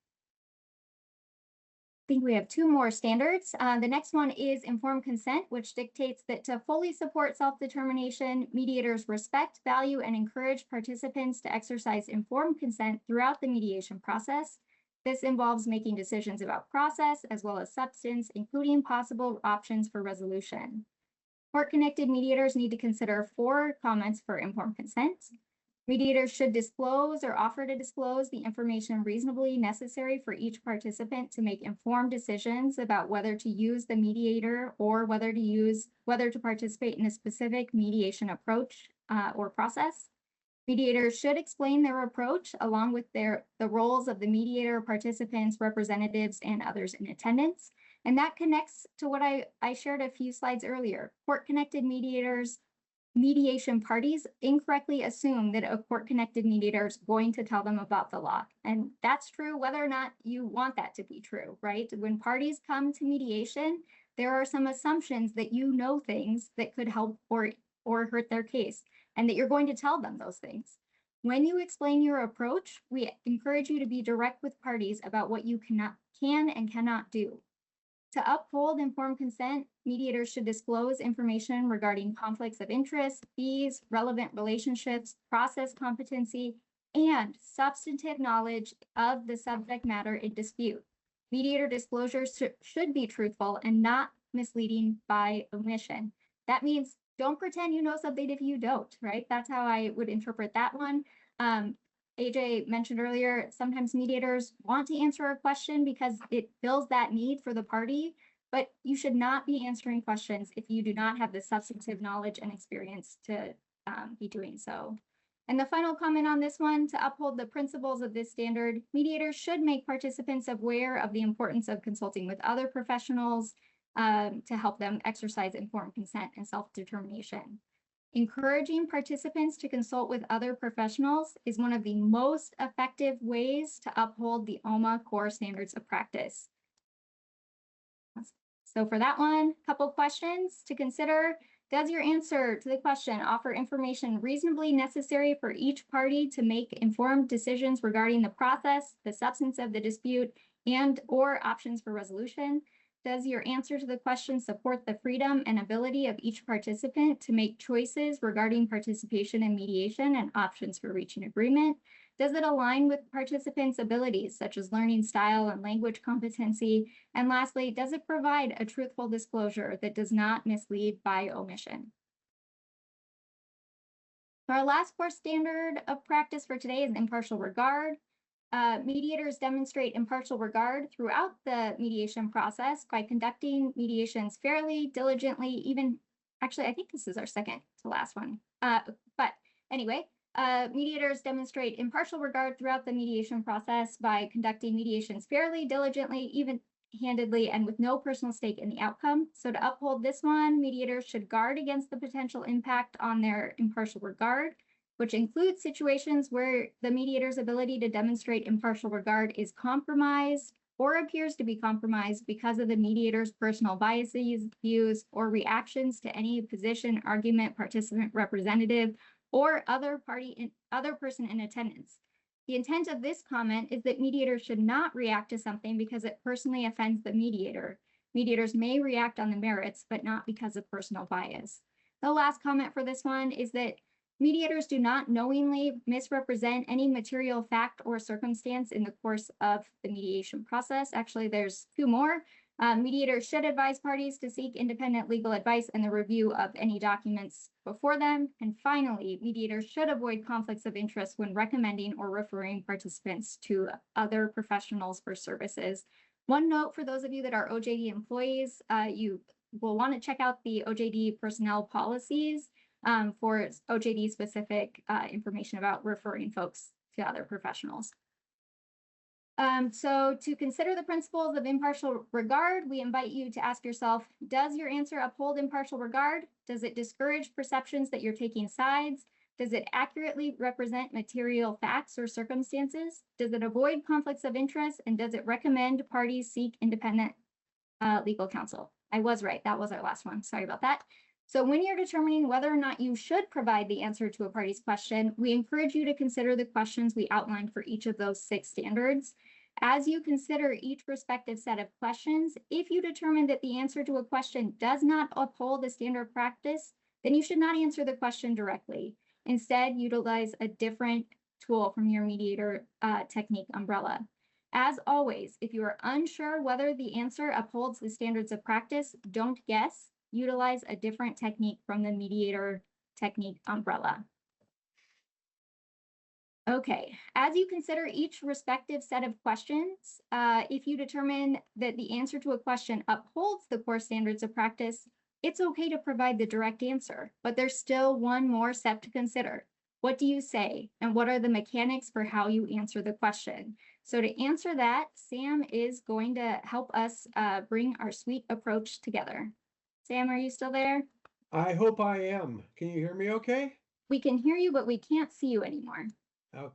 I think we have 2 more standards. The next one is informed consent, which dictates that to fully support self-determination, mediators respect, value, and encourage participants to exercise informed consent throughout the mediation process. This involves making decisions about process as well as substance, including possible options for resolution. Court-connected mediators need to consider 4 comments for informed consent. Mediators should disclose or offer to disclose the information reasonably necessary for each participant to make informed decisions about whether to use the mediator or whether to participate in a specific mediation approach or process. Mediators should explain their approach along with the roles of the mediator, participants, representatives, and others in attendance. And that connects to what I shared a few slides earlier. Court-connected mediation parties incorrectly assume that a court-connected mediator is going to tell them about the law. And that's true whether or not you want that to be true, right? When parties come to mediation, there are some assumptions that you know things that could help or hurt their case, and that you're going to tell them those things. When you explain your approach, we encourage you to be direct with parties about what you can and cannot do. To uphold informed consent, mediators should disclose information regarding conflicts of interest, fees, relevant relationships, process competency, and substantive knowledge of the subject matter in dispute. Mediator disclosures should be truthful and not misleading by omission. That means don't pretend you know something if you don't, right? That's how I would interpret that one. AJ mentioned earlier, sometimes mediators want to answer a question because it fills that need for the party, but you should not be answering questions if you do not have the substantive knowledge and experience to be doing so. And the final comment on this one, to uphold the principles of this standard, mediators should make participants aware of the importance of consulting with other professionals to help them exercise informed consent and self-determination. Encouraging participants to consult with other professionals is one of the most effective ways to uphold the OMA core standards of practice. So for that one, a couple questions to consider. Does your answer to the question offer information reasonably necessary for each party to make informed decisions regarding the process, the substance of the dispute, and/or options for resolution? Does your answer to the question support the freedom and ability of each participant to make choices regarding participation in mediation and options for reaching agreement? Does it align with participants' abilities, such as learning style and language competency? And lastly, does it provide a truthful disclosure that does not mislead by omission? Our last core standard of practice for today is impartial regard. Mediators demonstrate impartial regard throughout the mediation process by conducting mediations fairly, diligently, even, actually, I think this is our second to last one. But anyway, mediators demonstrate impartial regard throughout the mediation process by conducting mediations fairly, diligently, even-handedly, and with no personal stake in the outcome. So to uphold this one, mediators should guard against the potential impact on their impartial regard, which includes situations where the mediator's ability to demonstrate impartial regard is compromised or appears to be compromised because of the mediator's personal biases, views, or reactions to any position, argument, participant, representative, or other person in attendance. The intent of this comment is that mediators should not react to something because it personally offends the mediator. Mediators may react on the merits, but not because of personal bias. The last comment for this one is that mediators do not knowingly misrepresent any material fact or circumstance in the course of the mediation process. Actually, there's two more. Mediators should advise parties to seek independent legal advice and the review of any documents before them. And finally, mediators should avoid conflicts of interest when recommending or referring participants to other professionals for services. One note for those of you that are OJD employees, you will want to check out the OJD personnel policies for OJD specific information about referring folks to other professionals. So to consider the principles of impartial regard, we invite you to ask yourself, does your answer uphold impartial regard? Does it discourage perceptions that you're taking sides? Does it accurately represent material facts or circumstances? Does it avoid conflicts of interest? And does it recommend parties seek independent legal counsel? I was right. That was our last one. Sorry about that. So when you're determining whether or not you should provide the answer to a party's question, we encourage you to consider the questions we outlined for each of those 6 standards. As you consider each respective set of questions, if you determine that the answer to a question does not uphold the standard practice, then you should not answer the question directly. Instead, utilize a different tool from your mediator technique umbrella. As always, if you are unsure whether the answer upholds the standards of practice, don't guess. Utilize a different technique from the mediator technique umbrella. Okay, as you consider each respective set of questions, if you determine that the answer to a question upholds the core standards of practice, it's okay to provide the direct answer, but there's still one more step to consider. What do you say? And what are the mechanics for how you answer the question? So to answer that, Sam is going to help us bring our SWEET approach together. Sam, are you still there? I hope I am. Can you hear me okay? We can hear you, but we can't see you anymore.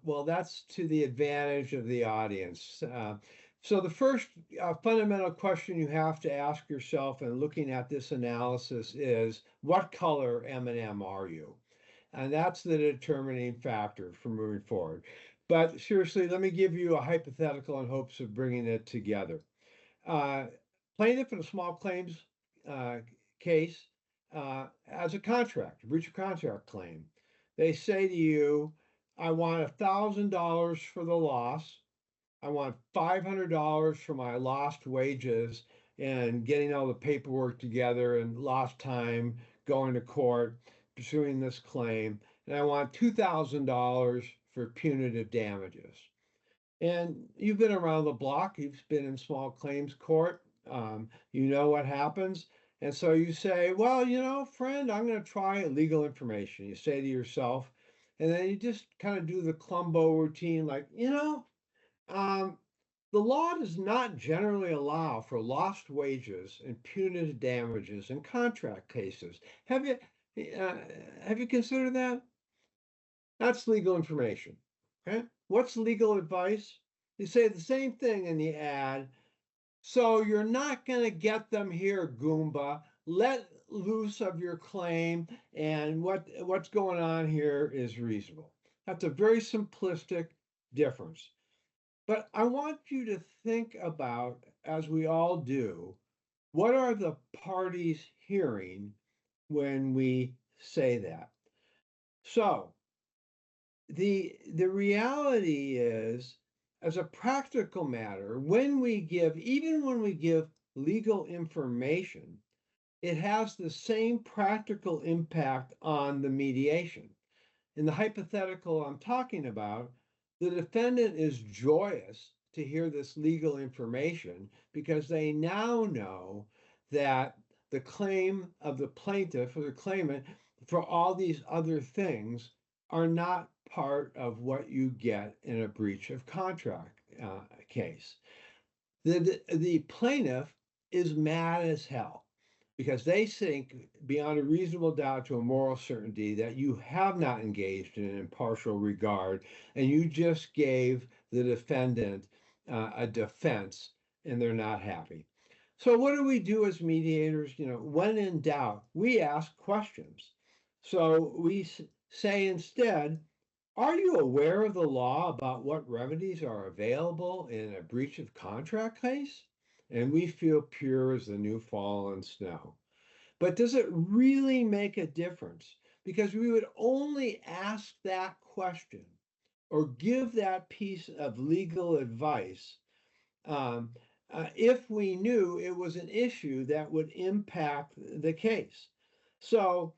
Well, that's to the advantage of the audience. So the first fundamental question you have to ask yourself in looking at this analysis is, what color M&M are you? And that's the determining factor for moving forward. But seriously, let me give you a hypothetical in hopes of bringing it together. Uh, Plaintiff in a small claims uh, case as a contract, breach of contract claim. They say to you, I want $1,000 for the loss. I want $500 for my lost wages and getting all the paperwork together and lost time going to court, pursuing this claim. And I want $2,000 for punitive damages. And you've been around the block, you've been in small claims court, you know what happens. And so you say, well, friend, I'm going to try legal information. You say to yourself, and then you just kind of do the Columbo routine, like, um, the law does not generally allow for lost wages and punitive damages in contract cases. Have you uh, have you considered that? That's legal information. Okay. What's legal advice? You say the same thing in the ad. So you're not going to get them here, Goomba. Let loose of your claim, and what's going on here is reasonable. That's a very simplistic difference. But I want you to think about, as we all do, what are the parties hearing when we say that? So the reality is, as a practical matter, even when we give legal information, it has the same practical impact on the mediation. In the hypothetical I'm talking about, the defendant is joyous to hear this legal information because they now know that the claim of the plaintiff or the claimant for all these other things are not part of what you get in a breach of contract case. The plaintiff is mad as hell because they think beyond a reasonable doubt to a moral certainty that you have not engaged in an impartial regard and you just gave the defendant a defense and they're not happy. So what do we do as mediators? When in doubt, we ask questions. So we say instead, are you aware of the law about what remedies are available in a breach of contract case? And we feel pure as the new fallen snow. But does it really make a difference? Because we would only ask that question or give that piece of legal advice if we knew it was an issue that would impact the case. So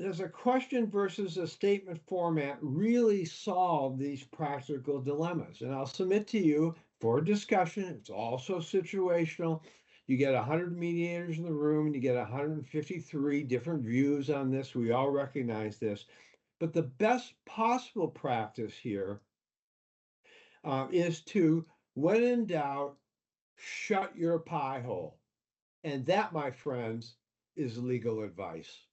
does a question versus a statement format really solve these practical dilemmas? And I'll submit to you for discussion, it's also situational. You get 100 mediators in the room, and you get 153 different views on this. We all recognize this. But the best possible practice here is to, when in doubt, shut your pie hole. And that, my friends, is legal advice.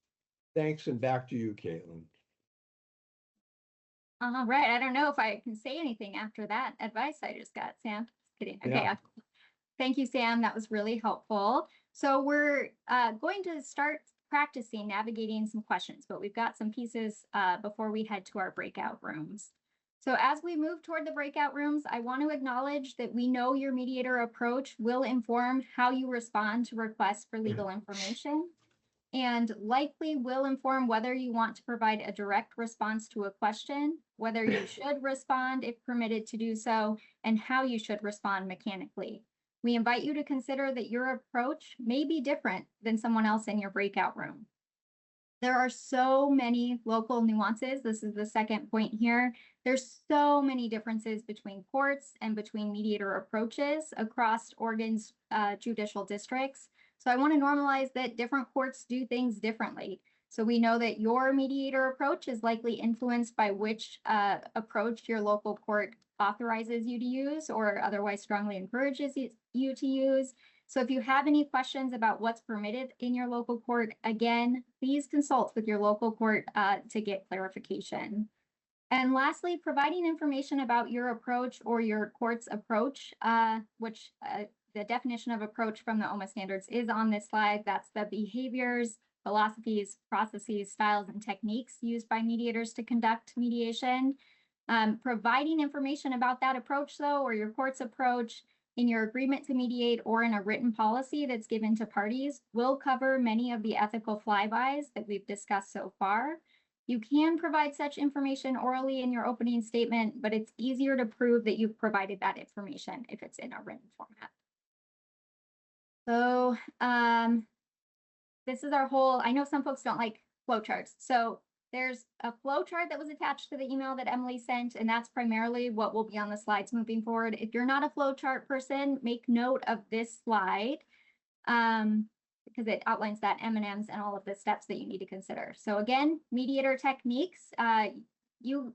Thanks, and back to you, Caitlin. All right. I don't know if I can say anything after that advice I just got, Sam. Just kidding. Okay. Yeah. Thank you, Sam. That was really helpful. So we're going to start practicing navigating some questions, but we've got some pieces before we head to our breakout rooms. So as we move toward the breakout rooms, I want to acknowledge that we know your mediator approach will inform how you respond to requests for legal information, and likely will inform whether you want to provide a direct response to a question, whether you should respond if permitted to do so, and how you should respond mechanically. We invite you to consider that your approach may be different than someone else in your breakout room. There are so many local nuances. This is the second point here. There's so many differences between courts and between mediator approaches across Oregon's judicial districts. So I want to normalize that different courts do things differently. So we know that your mediator approach is likely influenced by which approach your local court authorizes you to use or otherwise strongly encourages you to use. So if you have any questions about what's permitted in your local court, again, please consult with your local court to get clarification. And lastly, providing information about your approach or your court's approach, which the definition of approach from the OMA standards is on this slide. That's the behaviors, philosophies, processes, styles, and techniques used by mediators to conduct mediation. Providing information about that approach, though, or your court's approach in your agreement to mediate or in a written policy that's given to parties will cover many of the ethical flybys that we've discussed so far. You can provide such information orally in your opening statement, but it's easier to prove that you've provided that information if it's in a written format. So this is our whole, I know some folks don't like flowcharts. So there's a flowchart that was attached to the email that Emily sent, and that's primarily what will be on the slides moving forward. If you're not a flowchart person, make note of this slide because it outlines that M&Ms and all of the steps that you need to consider. So again, mediator techniques, you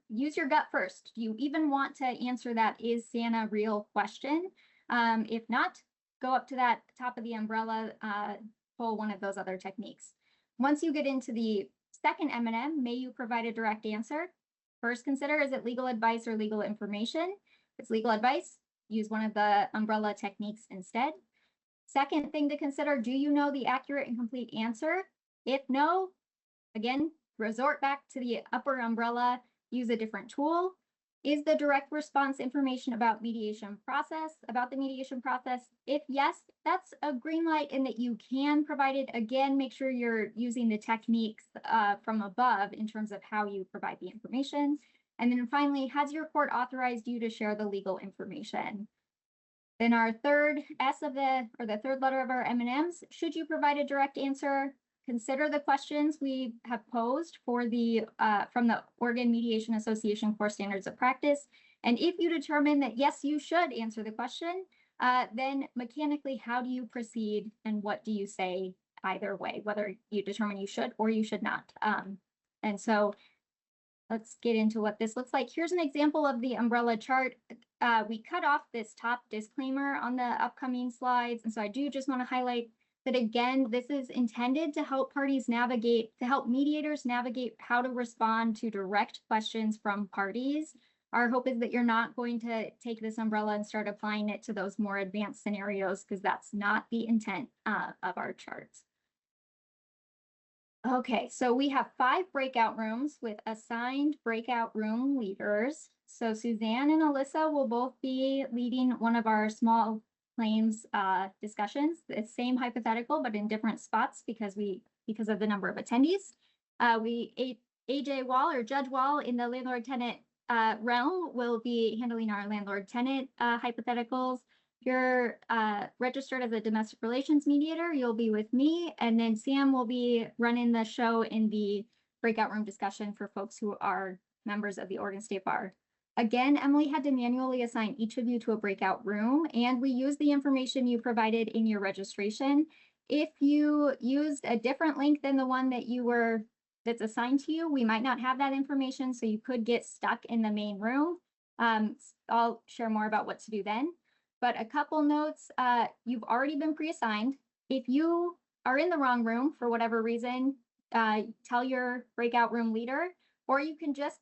use your gut first. Do you even want to answer that is Santa real question? If not, go up to that top of the umbrella, pull one of those other techniques. Once you get into the second M&M, may you provide a direct answer? First, consider, is it legal advice or legal information? If it's legal advice, use one of the umbrella techniques instead. Second thing to consider, do you know the accurate and complete answer? If no, again, resort back to the upper umbrella, use a different tool. Is the direct response information about the mediation process? If yes, that's a green light in that you can provide it. Again, make sure you're using the techniques from above in terms of how you provide the information. And then finally, has your court authorized you to share the legal information? Then our third the third letter of our M&Ms, should you provide a direct answer? Consider the questions we have posed for the from the Oregon Mediation Association Core Standards of Practice. And if you determine that yes, you should answer the question, then mechanically, how do you proceed and what do you say either way, whether you determine you should or you should not? And so let's get into what this looks like. Here's an example of the umbrella chart. We cut off this top disclaimer on the upcoming slides. And so I do just want to highlight that again, this is intended to help parties navigate, to help mediators navigate how to respond to direct questions from parties. Our hope is that you're not going to take this umbrella and start applying it to those more advanced scenarios, because that's not the intent of our charts. Okay, so we have 5 breakout rooms with assigned breakout room leaders. So Suzanne and Alyssa will both be leading one of our small claims discussions. The same hypothetical, but in different spots because of the number of attendees. AJ Wall or Judge Wall in the landlord-tenant realm will be handling our landlord-tenant hypotheticals. If you're registered as a domestic relations mediator, you'll be with me, and then Sam will be running the show in the breakout room discussion for folks who are members of the Oregon State Bar. Again, Emily had to manually assign each of you to a breakout room, and we used the information you provided in your registration. If you used a different link than the one that's assigned to you, we might not have that information, so you could get stuck in the main room. I'll share more about what to do then. But a couple notes, you've already been pre-assigned. If you are in the wrong room for whatever reason, tell your breakout room leader, or you can just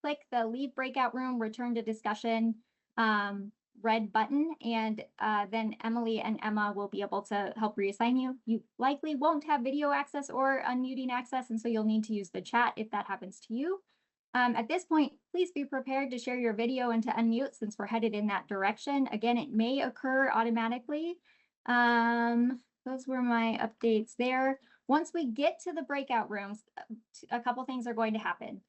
click the leave breakout room, return to discussion red button, and then Emily and Emma will be able to help reassign you. You likely won't have video access or unmuting access, and so you'll need to use the chat if that happens to you. At this point, please be prepared to share your video and to unmute since we're headed in that direction. Again, it may occur automatically. Those were my updates there. Once we get to the breakout rooms, a couple things are going to happen.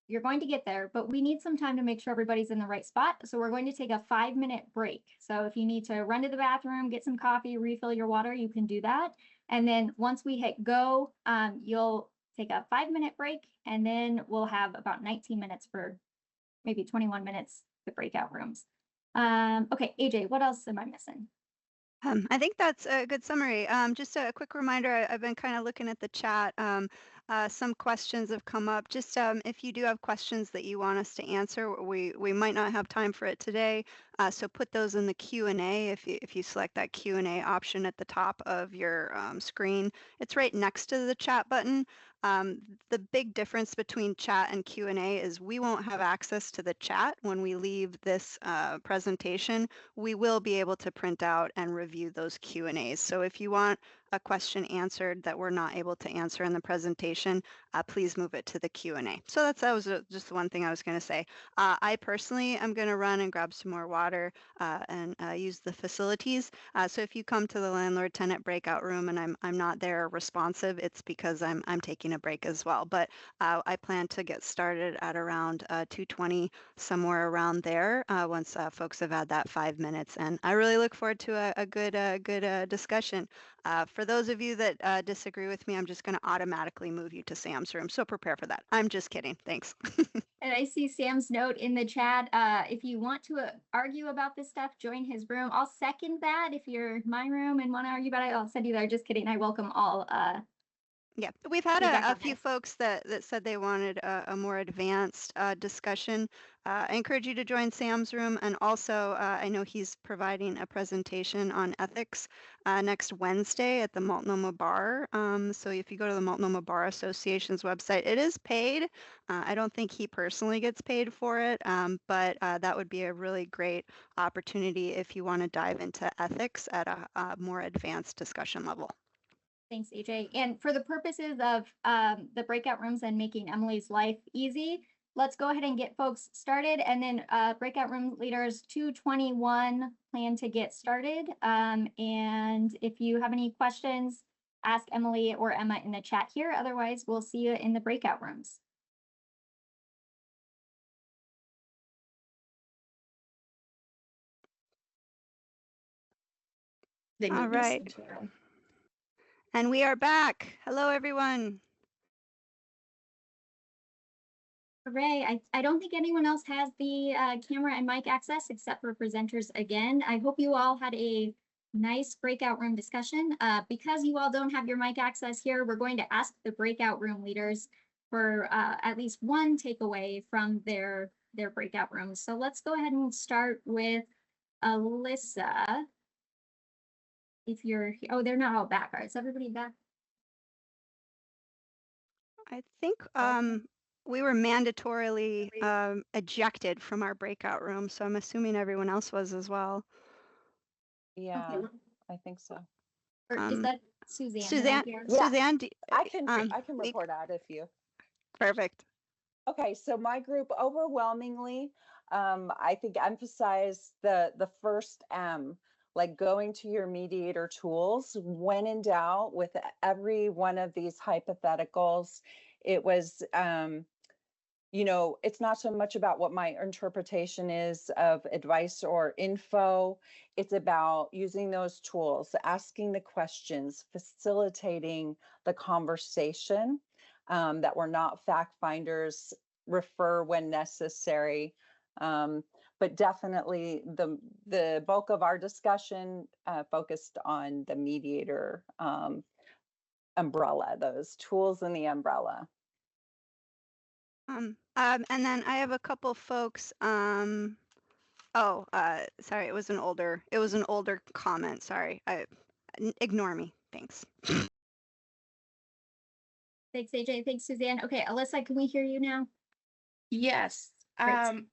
You're going to get there, but we need some time to make sure everybody's in the right spot. So we're going to take a 5-minute break. So if you need to run to the bathroom, get some coffee, refill your water, you can do that. And then once we hit go, you'll take a 5-minute break, and then we'll have about 19 minutes for maybe 21 minutes the breakout rooms. Okay, AJ, what else am I missing? I think that's a good summary. Just a quick reminder, I've been kind of looking at the chat. Some questions have come up. Just if you do have questions that you want us to answer, we might not have time for it today. So put those in the Q&A if you select that Q&A option at the top of your screen. It's right next to the chat button. The big difference between chat and Q&A is we won't have access to the chat when we leave this presentation. We will be able to print out and review those Q&As. So if you want a question answered that we're not able to answer in the presentation, please move it to the Q&A. So that was just the one thing I was going to say. I personally am going to run and grab some more water and use the facilities. So if you come to the landlord-tenant breakout room and I'm not there responsive, it's because I'm taking a break as well. But I plan to get started at around 2:20, somewhere around there, once folks have had that 5 minutes. And I really look forward to a good discussion. For those of you that disagree with me, I'm just going to automatically move you to Sam's room. So prepare for that. I'm just kidding. Thanks. And I see Sam's note in the chat. If you want to argue about this stuff, join his room. I'll second that. If you're in my room and want to argue about it, I'll send you there. Just kidding. I welcome all. Yeah, we've had Feedback a on few this. folks that said they wanted a more advanced discussion. I encourage you to join Sam's room, and also I know he's providing a presentation on ethics next Wednesday at the Multnomah Bar. So if you go to the Multnomah Bar Association's website, it is paid. I don't think he personally gets paid for it, but that would be a really great opportunity if you want to dive into ethics at a more advanced discussion level. Thanks, AJ. And for the purposes of the breakout rooms and making Emily's life easy, let's go ahead and get folks started. And then breakout room leaders 221 plan to get started. And if you have any questions, ask Emily or Emma in the chat here. Otherwise, we'll see you in the breakout rooms. They All moved us right. into a room. And we are back. Hello, everyone. Hooray. I don't think anyone else has the camera and mic access except for presenters again. I hope you all had a nice breakout room discussion. Because you all don't have your mic access here, we're going to ask the breakout room leaders for at least one takeaway from their breakout rooms. So let's go ahead and start with Alyssa. If you're, oh, they're not all back. All right, is everybody back? I think we were mandatorily ejected from our breakout room, so I'm assuming everyone else was as well. Yeah, Okay. I think so. Or is that Suzanne? Suzanne, Here? Yeah. Suzanne, I can we- report out if you. perfect. Okay, so my group overwhelmingly, I think emphasized the first M, like going to your mediator tools. When in doubt, with every one of these hypotheticals, it was, you know, it's not so much about what my interpretation is of advice or info. It's about using those tools, asking the questions, facilitating the conversation, that we're not fact finders, refer when necessary. But definitely the bulk of our discussion focused on the mediator umbrella, those tools in the umbrella. And then I have a couple folks. Sorry, it was an older comment. Sorry, ignore me. Thanks. Thanks, AJ. Thanks, Suzanne. Okay, Alyssa, can we hear you now? Yes. Great.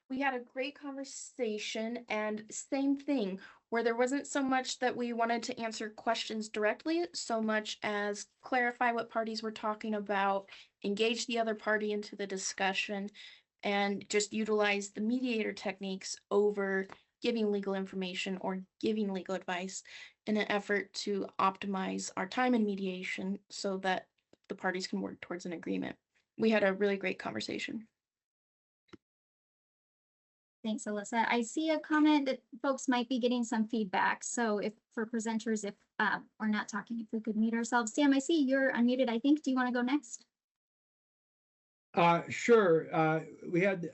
We had a great conversation, and same thing, where there wasn't so much that we wanted to answer questions directly, so much as clarify what parties we're talking about, engage the other party into the discussion, and just utilize the mediator techniques over giving legal information or giving legal advice in an effort to optimize our time in mediation so that the parties can work towards an agreement. We had a really great conversation. Thanks, Alyssa. I see a comment that folks might be getting some feedback. So if for presenters, if we're not talking, if we could mute ourselves. Sam, I see you're unmuted, I think. Do you want to go next? Sure. We had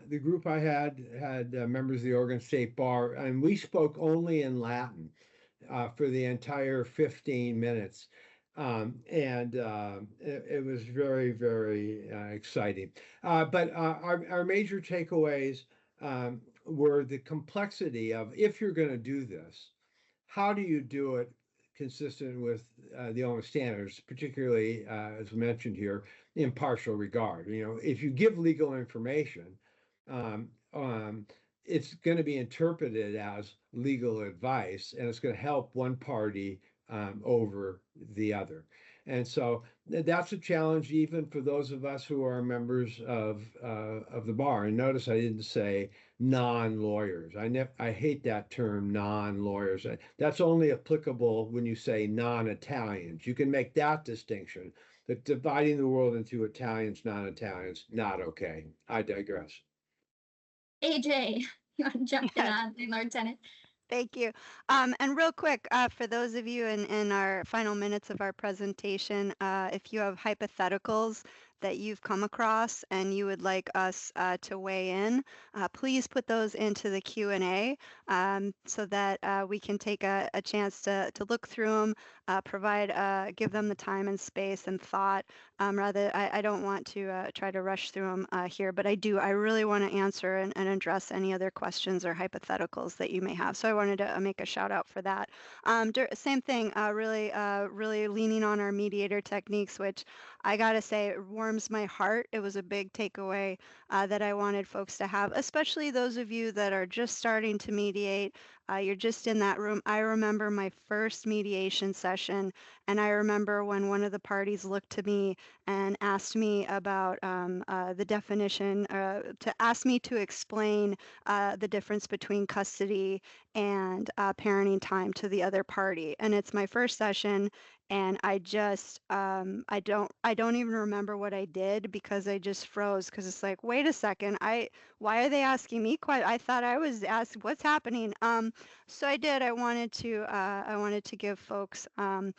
the group I had members of the Oregon State Bar, and we spoke only in Latin for the entire 15 minutes. It was very, very exciting. But our major takeaways were the complexity of, if you're going to do this, how do you do it consistent with the OMA standards, particularly, as mentioned here, impartial regard. You know, if you give legal information, it's going to be interpreted as legal advice, and it's going to help one party over the other. And so that's a challenge even for those of us who are members of the bar. And notice I didn't say non-lawyers. I hate that term non-lawyers. That's only applicable when you say non-Italians. You can make that distinction. But dividing the world into Italians, non-Italians, not okay. I digress. AJ, you want to jump in Yes. on Landlord Tenant? Thank you. And real quick, for those of you in our final minutes of our presentation, if you have hypotheticals that you've come across and you would like us to weigh in, please put those into the Q&A so that we can take a chance to look through them, give them the time and space and thought. I don't want to try to rush through them here, but I really want to answer and address any other questions or hypotheticals that you may have. So I wanted to make a shout out for that. Same thing, really leaning on our mediator techniques, which I gotta say it warms my heart. It was a big takeaway that I wanted folks to have, especially those of you that are just starting to mediate. You're just in that room. I remember my first mediation session, and I remember when one of the parties looked to me and asked me about the definition, to ask me to explain the difference between custody and parenting time to the other party. And it's my first session, and I just I don't even remember what I did because I just froze because it's like, wait a second, why are they asking me I thought I was asked what's happening. So I wanted to give folks to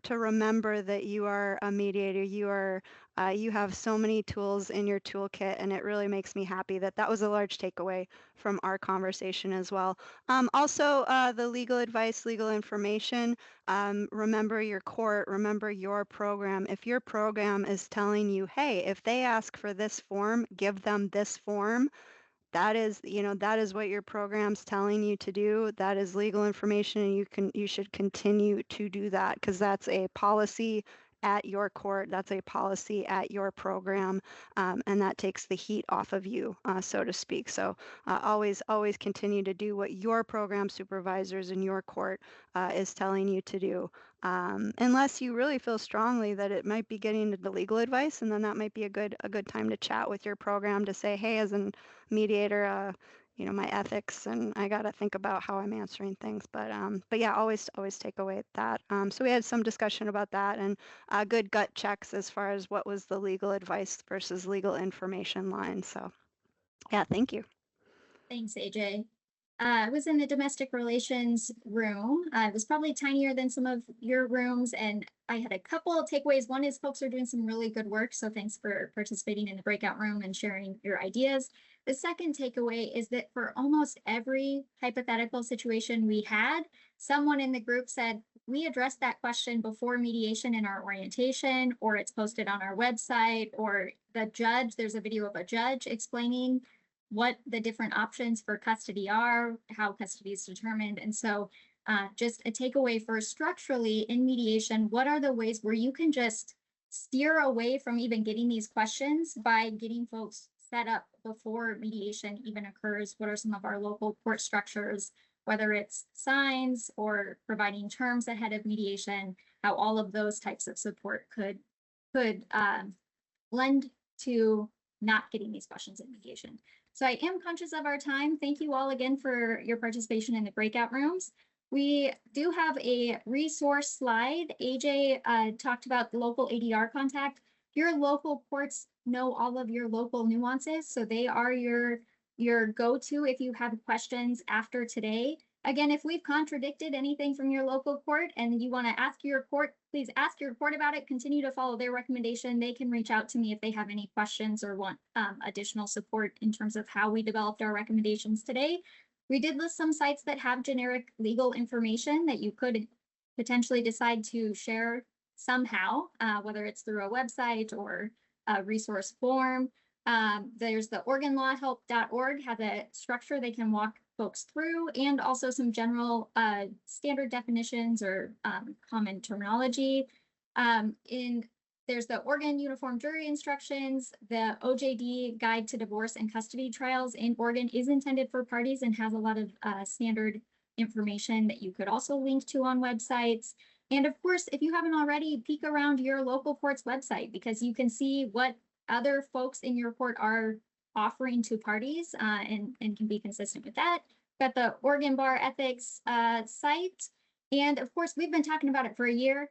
remember that you are a mediator. You have so many tools in your toolkit, and it really makes me happy that was a large takeaway from our conversation as well. Also, the legal advice, legal information. Remember your court, remember your program. If your program is telling you, hey, if they ask for this form, give them this form, that is what your program's telling you to do. That is legal information, and you should continue to do that because that's a policy at your court. That's a policy at your program, and that takes the heat off of you, so to speak. So always continue to do what your program supervisors in your court is telling you to do. Unless you really feel strongly that it might be getting into legal advice, and then that might be a good time to chat with your program to say, hey, as a mediator, my ethics, and I got to think about how I'm answering things. But yeah, always take away that. So we had some discussion about that, and good gut checks as far as what was the legal advice versus legal information line. So yeah, thank you. Thanks, AJ. I was in the domestic relations room. It was probably tinier than some of your rooms, and I had a couple of takeaways. One is folks are doing some really good work, so thanks for participating in the breakout room and sharing your ideas. The second takeaway is that for almost every hypothetical situation we had, someone in the group said, we addressed that question before mediation in our orientation, or it's posted on our website, or there's a video of a judge explaining what the different options for custody are, how custody is determined. And so just a takeaway for structurally in mediation, what are the ways where you can just steer away from even getting these questions by getting folks set up before mediation even occurs? What are some of our local court structures, whether it's signs or providing terms ahead of mediation, how all of those types of support could lend to not getting these questions in mediation. So I am conscious of our time. Thank you all again for your participation in the breakout rooms. We do have a resource slide. AJ talked about the local ADR contact. Your local courts know all of your local nuances, so they are your go-to if you have questions after today. Again, if we've contradicted anything from your local court and you want to ask your court, please ask your court about it. Continue to follow their recommendation. They can reach out to me if they have any questions or want additional support in terms of how we developed our recommendations today. We did list some sites that have generic legal information that you could potentially decide to share somehow, whether it's through a website or a resource form. There's the OregonLawHelp.org, have a structure they can walk folks through, and also some general standard definitions or common terminology. There's the Oregon Uniform Jury Instructions. The OJD Guide to Divorce and Custody Trials in Oregon is intended for parties and has a lot of standard information that you could also link to on websites. And of course, if you haven't already, peek around your local port's website because you can see what other folks in your port are offering to parties and can be consistent with that. Got the Oregon Bar Ethics site. And of course, we've been talking about it for a year,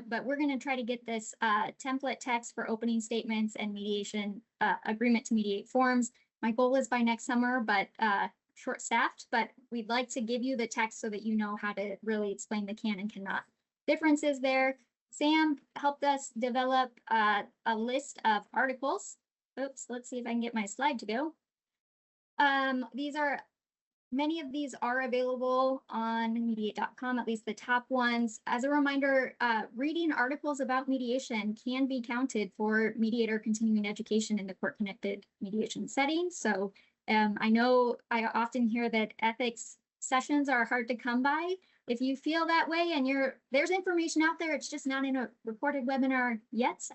but we're going to try to get this template text for opening statements and mediation agreement to mediate forms. My goal is by next summer, but short-staffed. But we'd like to give you the text so that you know how to really explain the can and cannot differences there. Sam helped us develop a list of articles. Oops, let's see if I can get my slide to go. Many of these are available on mediate.com, at least the top ones. As a reminder, reading articles about mediation can be counted for mediator continuing education in the court-connected mediation setting. So I know I often hear that ethics sessions are hard to come by. If you feel that way and there's information out there, it's just not in a recorded webinar yet.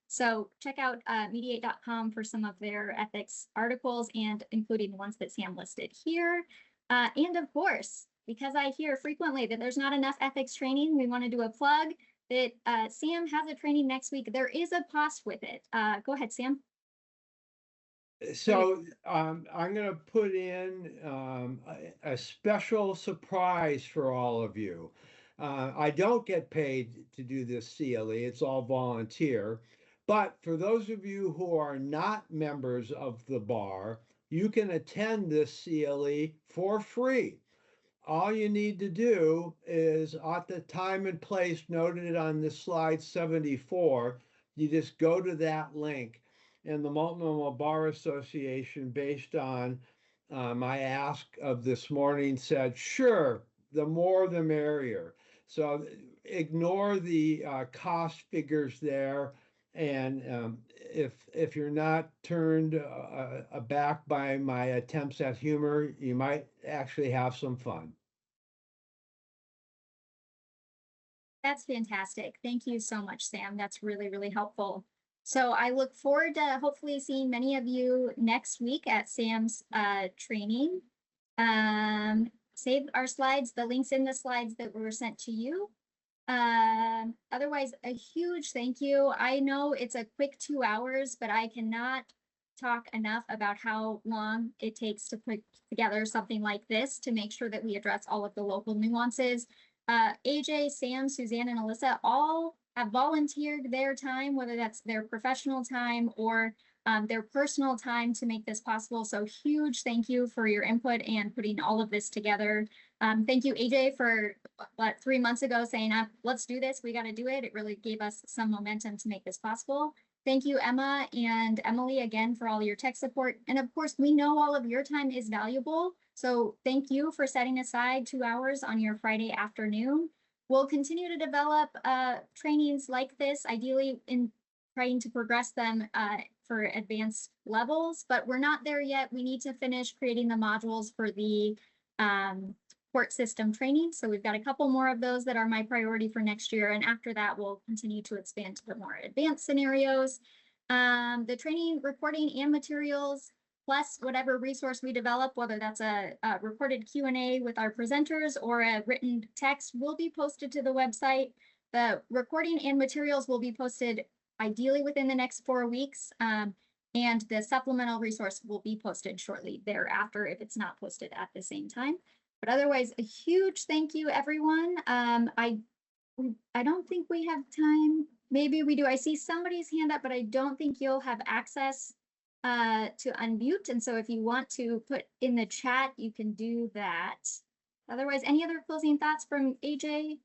So check out mediate.com for some of their ethics articles and including the ones that Sam listed here. And of course, because I hear frequently that there's not enough ethics training, we want to do a plug that Sam has a training next week. There is a cost with it. Go ahead, Sam. So I'm going to put in a special surprise for all of you. I don't get paid to do this CLE. It's all volunteer. But for those of you who are not members of the bar, you can attend this CLE for free. All you need to do is at the time and place noted on this slide 74, you just go to that link. And the Multnomah Bar Association, based on my ask of this morning, said, sure, the more the merrier. So ignore the cost figures there. And if you're not turned aback by my attempts at humor, you might actually have some fun. That's fantastic. Thank you so much, Sam. That's really, really helpful. So I look forward to hopefully seeing many of you next week at Sam's training. Save our slides, the links in the slides that were sent to you. Otherwise, a huge thank you. I know it's a quick 2 hours, but I cannot talk enough about how long it takes to put together something like this to make sure that we address all of the local nuances. AJ, Sam, Suzanne, and Alyssa all have volunteered their time, whether that's their professional time or their personal time to make this possible. So huge thank you for your input and putting all of this together. Thank you, AJ, for 3 months ago saying, let's do this, we got to do it. It really gave us some momentum to make this possible. Thank you, Emma and Emily, again, for all your tech support. And of course, we know all of your time is valuable. So thank you for setting aside 2 hours on your Friday afternoon. We'll continue to develop trainings like this, ideally in trying to progress them for advanced levels, but we're not there yet. We need to finish creating the modules for the court system training. So we've got a couple more of those that are my priority for next year. And after that, we'll continue to expand to the more advanced scenarios. The training, reporting, and materials, plus whatever resource we develop, whether that's a recorded Q&A with our presenters or a written text, will be posted to the website. The recording and materials will be posted ideally within the next 4 weeks. And the supplemental resource will be posted shortly thereafter if it's not posted at the same time. But otherwise, a huge thank you, everyone. I don't think we have time. Maybe we do. I see somebody's hand up, but I don't think you'll have access to unmute. And so if you want to put in the chat, you can do that. Otherwise, any other closing thoughts from AJ?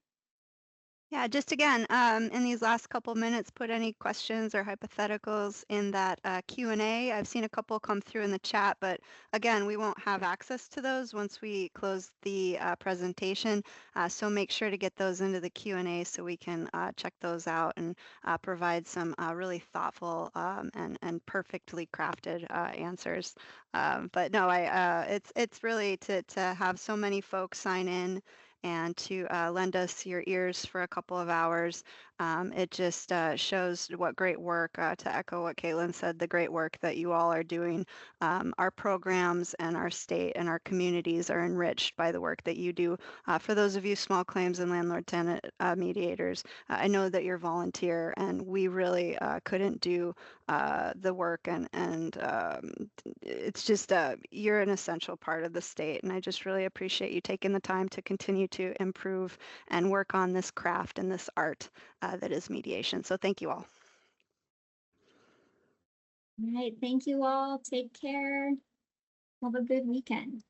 Yeah, just again, in these last couple minutes, put any questions or hypotheticals in that Q&A. I've seen a couple come through in the chat, but again, we won't have access to those once we close the presentation. So make sure to get those into the Q&A so we can check those out and provide some really thoughtful and perfectly crafted answers. But no, it's really to have so many folks sign in and to lend us your ears for a couple of hours. It just shows what great work, to echo what Caitlin said, the great work that you all are doing. Our programs and our state and our communities are enriched by the work that you do. For those of you small claims and landlord-tenant mediators, I know that you're volunteer, and we really couldn't do the work, and it's just you're an essential part of the state, and I just really appreciate you taking the time to continue to improve and work on this craft and this art that is mediation. So thank you all. All right, thank you all. Take care. Have a good weekend.